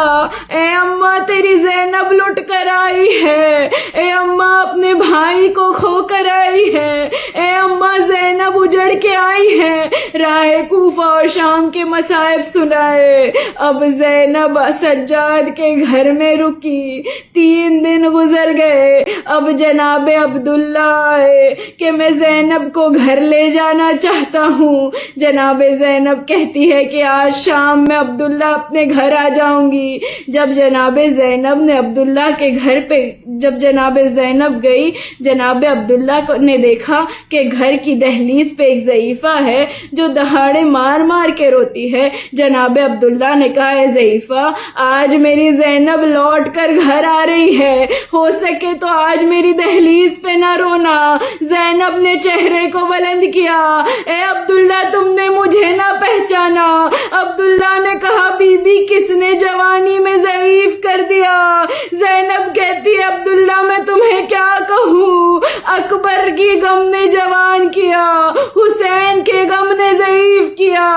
اے اماں، تیری زینب لٹ کر آئی ہے، اے اماں اپنے بھائی کو کھو کر آئی ہے، اے اماں زینب اجڑ کے آئی ہے۔ راہ کوفہ اور شام کے مصائب سنائے۔ اب زینب سجاد کے گھر میں رکی، 3 دن گزر گئے۔ اب جناب عبداللہ آئے کہ میں زینب کو گھر لے جانا چاہتا ہوں۔ جناب زینب کہتی ہے کہ آج شام میں عبداللہ اپنے گھر آ جاؤں گی۔ جب جناب زینب نے عبداللہ کے گھر پہ جب جناب زینب گئی، جناب عبداللہ نے دیکھا کہ گھر کی دہلیز پہ ایک ضعیفہ ہے جو دہاڑے مار مار کے روتی ہے۔ جناب عبداللہ نے کہا اے ضعیفہ، آج میری زینب لوٹ کر گھر آ رہی ہے، ہو سکے تو آج میری دہلیز پہ نہ رونا۔ زینب نے چہرے کو بلند کیا، اے عبداللہ تم نے مجھے نہ پہچانا؟ عبداللہ نے کہا بی بی کس نے جوانی میں ضعیف کر دیا؟ زینب کہتی ہے عبداللہ میں تمہیں کیا کہوں، اکبر کی غم نے جوان کیا، حسین کے غم نے ضعیف کیا،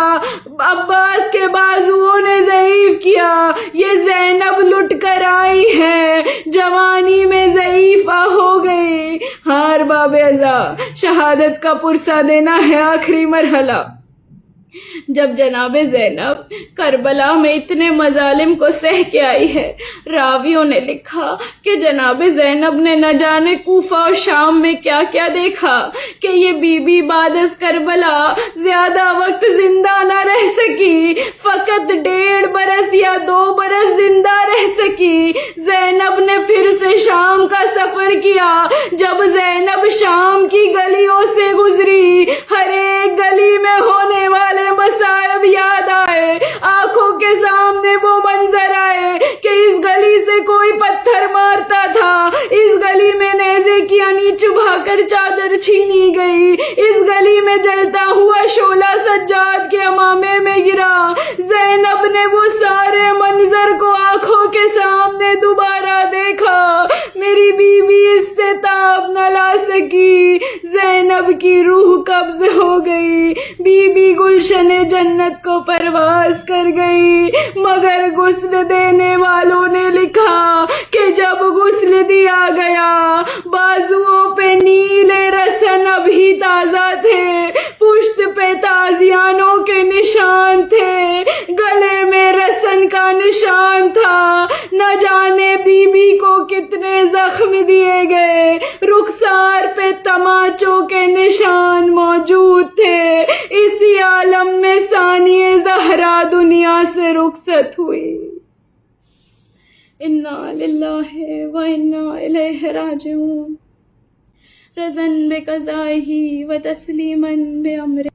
عباس کے بازوؤں نے ضعیف کیا، یہ زینب لٹ کر آئی ہے، جوانی میں ضعیفہ ہو گئی۔ ہاں ارباب ازاں، شہادت کا پرسہ دینا ہے آخری مرحلہ۔ جب جناب زینب کربلا میں اتنے مظالم کو سہ کے آئی ہے، راویوں نے لکھا کہ جناب زینب نے نہ جانے کوفہ اور شام میں کیا کیا دیکھا کہ یہ بی بی بعد از کربلا زیادہ وقت زندہ نہ رہ سکی، فقط فقط 1.5 برس یا 2 برس زندہ رہ سکی۔ زینب نے پھر سے شام کا سفر کیا۔ جب زینب شام کی گلیوں سے گزری، ہر ایک گلی میں ہونے والے مصائب یاد آئے، آنکھوں کے سامنے وہ منظر آئے کہ اس گلی سے کوئی پتھر مارتا تھا، اس گلی میں نیزے کی آنی چبھا کر چادر چھینی گئی، اس گلی میں جلتا ہوا شعلہ سجاد کے امامے میں گرا۔ زینب نے وہ سارے منظر کو آنکھوں کے سامنے دوبارہ دیکھا۔ میری بیوی اس سے تاب نہ لا سکی، زینب کی روح قبض ہو گئی، بی بی گلشن جنت کو پرواز کر گئی۔ مگر غسل دینے والوں نے لکھا کہ جب غسل دیا گیا، بازوؤں پہ نیلے رسن ابھی تازہ تھے، پشت پہ تازیانوں کے نشان تھے، گلے میں رسن کا نشان تھا۔ نہ جانے بی بی کو کتنے زخم دیے گئے، رخسار پہ تماچوں کے نشان موجود تھے۔ اسی عالم میں ثانیہ زہرا دنیا سے رخصت ہوئی۔ انا للہ و انا الیہ راجعون۔ رضن بقضائہ و تسلیما بامرہ۔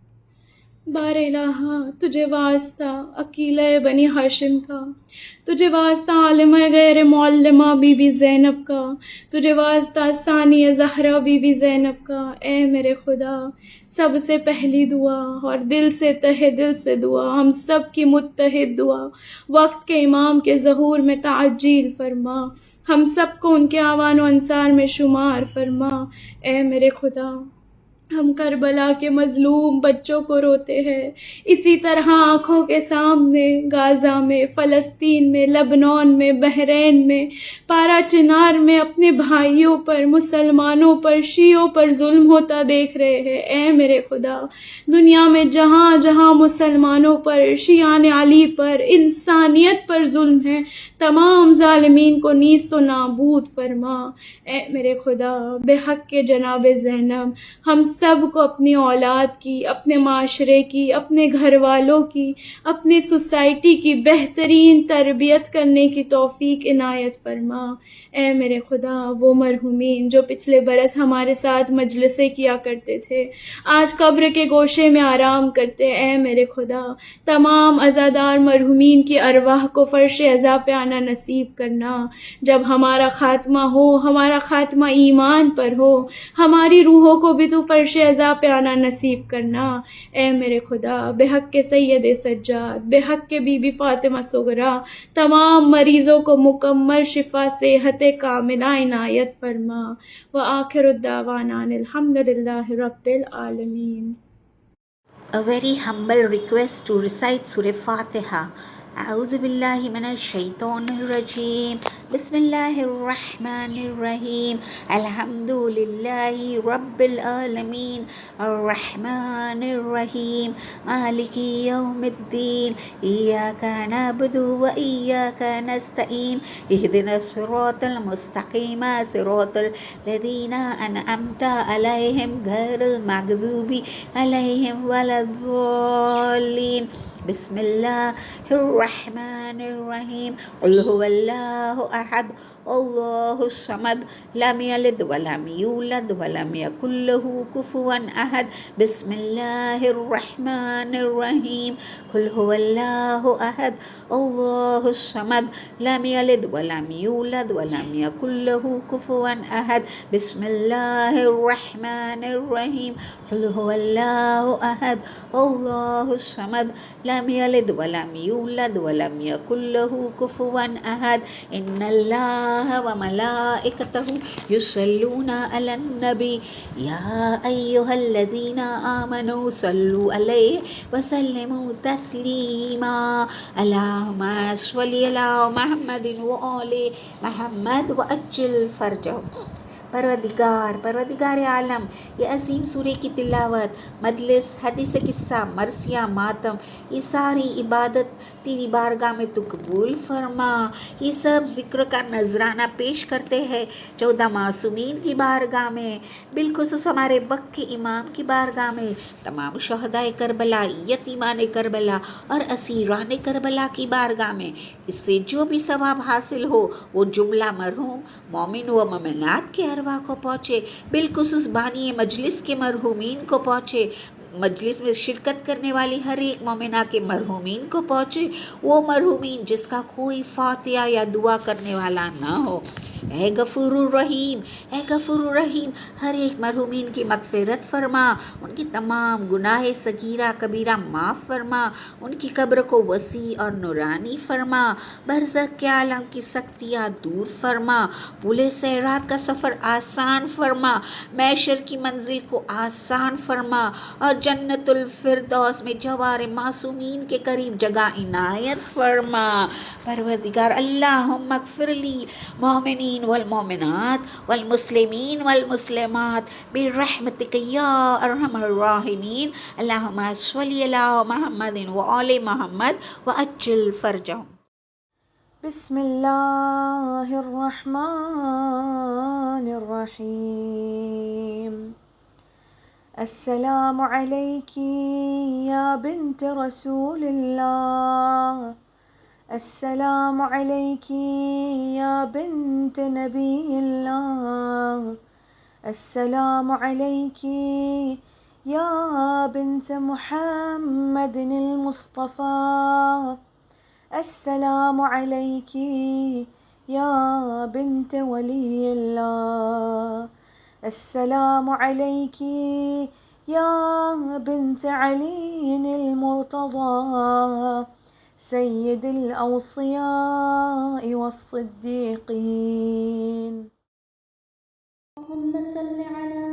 بار الہا تجھے واسطہ عقیلہ بنی ہاشم کا، تجھے واسطہ عالمہ غیر معلمہ بی بی زینب کا، تجھے واسطہ ثانیہ زہرا بی بی زینب کا۔ اے میرے خدا، سب سے پہلی دعا اور دل سے تہہ دل سے دعا، ہم سب کی متحد دعا، وقت کے امام کے ظہور میں تعجیل فرما، ہم سب کو ان کے آوان و انصار میں شمار فرما۔ اے میرے خدا، ہم کربلا کے مظلوم بچوں کو روتے ہیں، اسی طرح آنکھوں کے سامنے غازہ میں، فلسطین میں، لبنان میں، بحرین میں، پارا چنار میں اپنے بھائیوں پر، مسلمانوں پر، شیعوں پر ظلم ہوتا دیکھ رہے ہیں۔ اے میرے خدا، دنیا میں جہاں جہاں مسلمانوں پر، شیعان علی پر، انسانیت پر ظلم ہے، تمام ظالمین کو نیست و نابود فرما۔ اے میرے خدا، بے حق کے جناب زینب، ہم سب کو اپنی اولاد کی، اپنے معاشرے کی، اپنے گھر والوں کی، اپنی سوسائٹی کی بہترین تربیت کرنے کی توفیق عنایت فرما۔ اے میرے خدا، وہ مرحومین جو پچھلے برس ہمارے ساتھ مجلسیں کیا کرتے تھے، آج قبر کے گوشے میں آرام کرتے، اے میرے خدا، تمام عزادار مرحومین کی ارواح کو فرش عزا پہ آنا نصیب کرنا۔ جب ہمارا خاتمہ ہو، ہمارا خاتمہ ایمان پر ہو، ہماری روحوں کو بھی تو فرش عزا پہ آنا نصیب کرنا۔ اے میرے خدا، بے حق کے سید سجاد، بے حق کے بی بی فاطمہ صغرا، تمام مریضوں کو مکمل شفا صحت کاملہ عنایت فرما۔ وآخر الدعوانا الحمدللہ رب العالمین۔
A very humble request to recite Surah Fatiha. أعوذ بالله من الشيطان الرجيم. بسم الله الرحمن الرحيم. الحمد لله رب العالمين الرحمن الرحيم مالك يوم الدين إياك نعبد وإياك نستعين اهدنا الصراط المستقيم صراط الذين أنعمت عليهم غير المغضوب عليهم ولا الضالين. بسم الله الرحمن الرحيم. قل هو الله أحد الله الصمد لم يلد ولم يولد ولم يكن له كفوا أحد. بسم الله الرحمن الرحيم. قل هو الله أحد الله الصمد لم يلد ولم يولد ولم يكن له كفوا أحد. بسم الله الرحمن الرحيم. قل هو الله أحد الله الصمد لم يلد ولم يولد ولم يكن له كفوا أحد. إن الله وملائكته يصلون على النبي يا أيها الذين آمنوا صلوا عليه وسلموا تسليما. اللهم صل على محمد وآل محمد وأجل فرجه. پروردگار عالم، یہ عظیم سورے کی تلاوت، مجلس، حدیث قصہ، مرثیہ، ماتم، یہ ساری عبادت تیری بارگاہ میں تو قبول فرما۔ یہ سب ذکر کا نذرانہ پیش کرتے ہیں 14 معصومین کی بارگاہ میں، بالخصوص ہمارے وقت کے امام کی بارگاہ میں، تمام شہدائے کربلا، یتیمان کربلا اور اسیران کربلا کی بارگاہ میں۔ اس سے جو بھی ثواب حاصل ہو وہ جملہ مرحوم مومن و مومنات کے ارواح کو پہنچے، بالخصوص بانی مجلس کے مرحومین کو پہنچے، مجلس میں شرکت کرنے والی ہر ایک مومنہ کے مرحومین کو پہنچے، وہ مرحومین جس کا کوئی فاتحہ یا دعا کرنے والا نہ ہو۔ اے غفور الرحیم، اے غفور الرحیم، ہر ایک مرحومین کی مغفرت فرما، ان کی تمام گناہ صغیرہ کبیرہ معاف فرما، ان کی قبر کو وسیع اور نورانی فرما، برزخ کے عالم کی سختیاں دور فرما، پل صراط کا سفر آسان فرما، محشر کی منزل کو آسان فرما، اور جنت الفردوس میں جوار معصومین کے قریب جگہ عنایت فرما۔ پروردگار اللہم اغفر لی مومنین والمومنات والمسلمین والمسلمات برحمتک یا ارحم الراحمین، اللہم صلی علی محمد وآل محمد وعجل فرجہم۔
بسم اللہ الرحمن الرحیم۔ السلام علیکی یا بنت رسول اللہ، السلام علیکی یا بنت نبی اللہ، السلام علیکی یا بنت محمد المصطفى، السلام علیکی یا بنت ولی اللہ، السلام علیکی یا بنت علی المرتضى سید الاوصیاء والصدیقین۔
اللهم صل على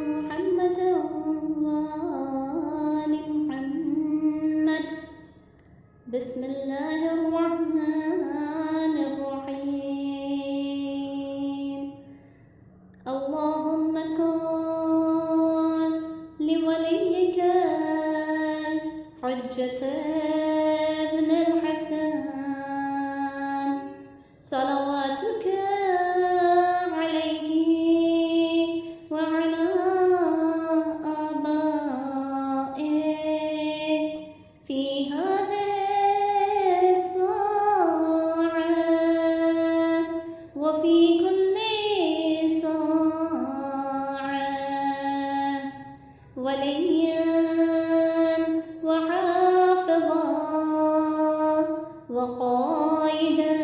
محمد وآل محمد۔ بسم الله الرحمن الرحيم۔ اللهم كن لوليك الحجة ابن الحسن صلواتك عليه وعلى آبائه في هذه الساعة وفي كل ساعة، وليا وحافظا وقائدا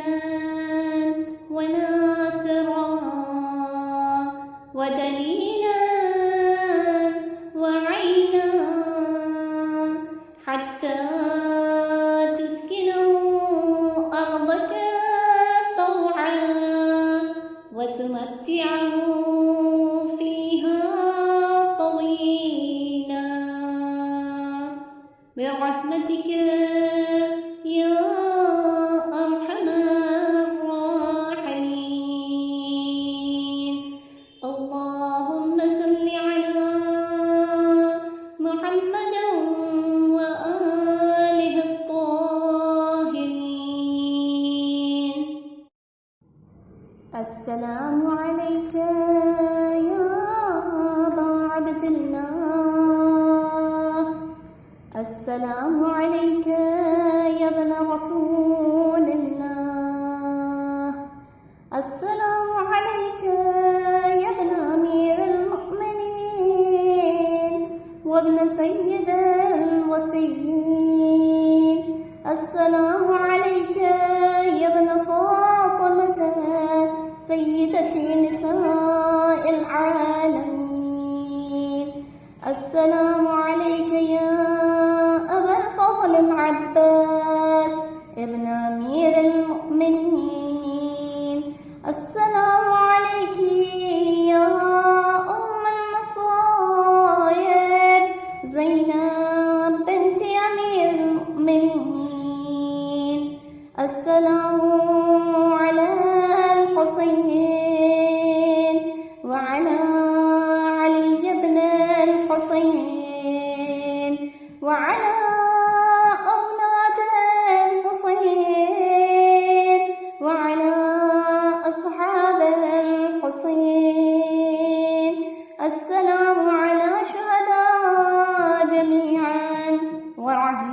وناصرا ودليلا وعينا، حتى تسكنه أرضك طوعا وتمتعه فيها طويلا برحمتك يا أرحم الراحمين۔ اللهم صل على محمد وآله الطاهرين۔ السلام عليك يا أبا عبد الله، السلام عليك يا ابن رسول الله، السلام عليك يا ابن أمير المؤمنين وابن سيد الوصيين، السلام عليك يا ابن فاطمة سيدة نساء العالمين، السلام عليك يا أبا الفضل العباس ابن أمير المؤمنين، السلام عليك يا أم المصائب زينب بنت أمير المؤمنين، السلام على الحسين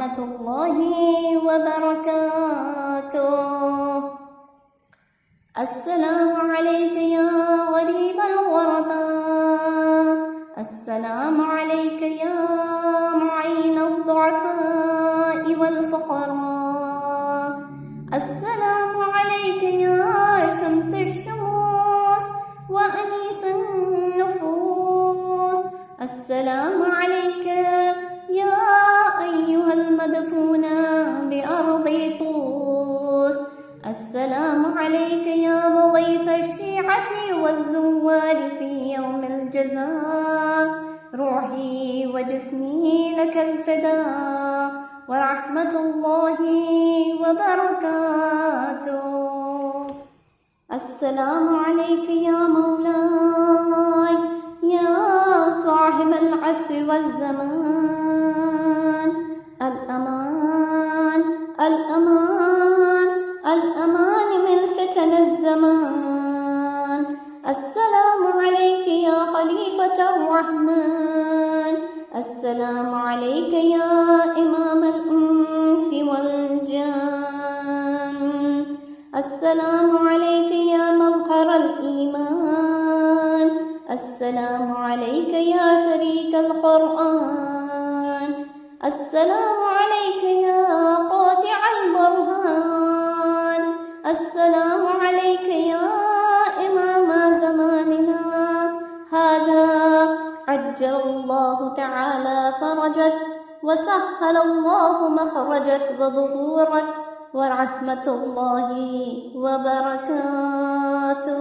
ورحمة الله وبركاته. السلام عليك يا غريب الغرباء، السلام عليك يا معين الضعفاء والفقراء، السلام عليك يا شمس الشموس وأنيس النفوس، السلام عليك يا أيها المدفون بأرض طوس، السلام عليك يا مضيف الشيعة والزوار في يوم الجزاء، روحي وجسمي لك الفداء ورحمة الله وبركاته. السلام عليك يا مولاي يا صاحب العصر والزمان، الأمان الأمان الأمان من فتن الزمان، السلام عليك يا خليفة الرحمن، السلام عليك يا إمام الإنس والجان، السلام عليك يا مظهر الإيمان، السلام عليك يا شريك القرآن، السلام عليك يا قاطع البرهان، السلام عليك يا إمام زماننا هذا، عجل الله تعالى فرجك وسهل الله مخرجك وظهورك ورحمة الله وبركاته.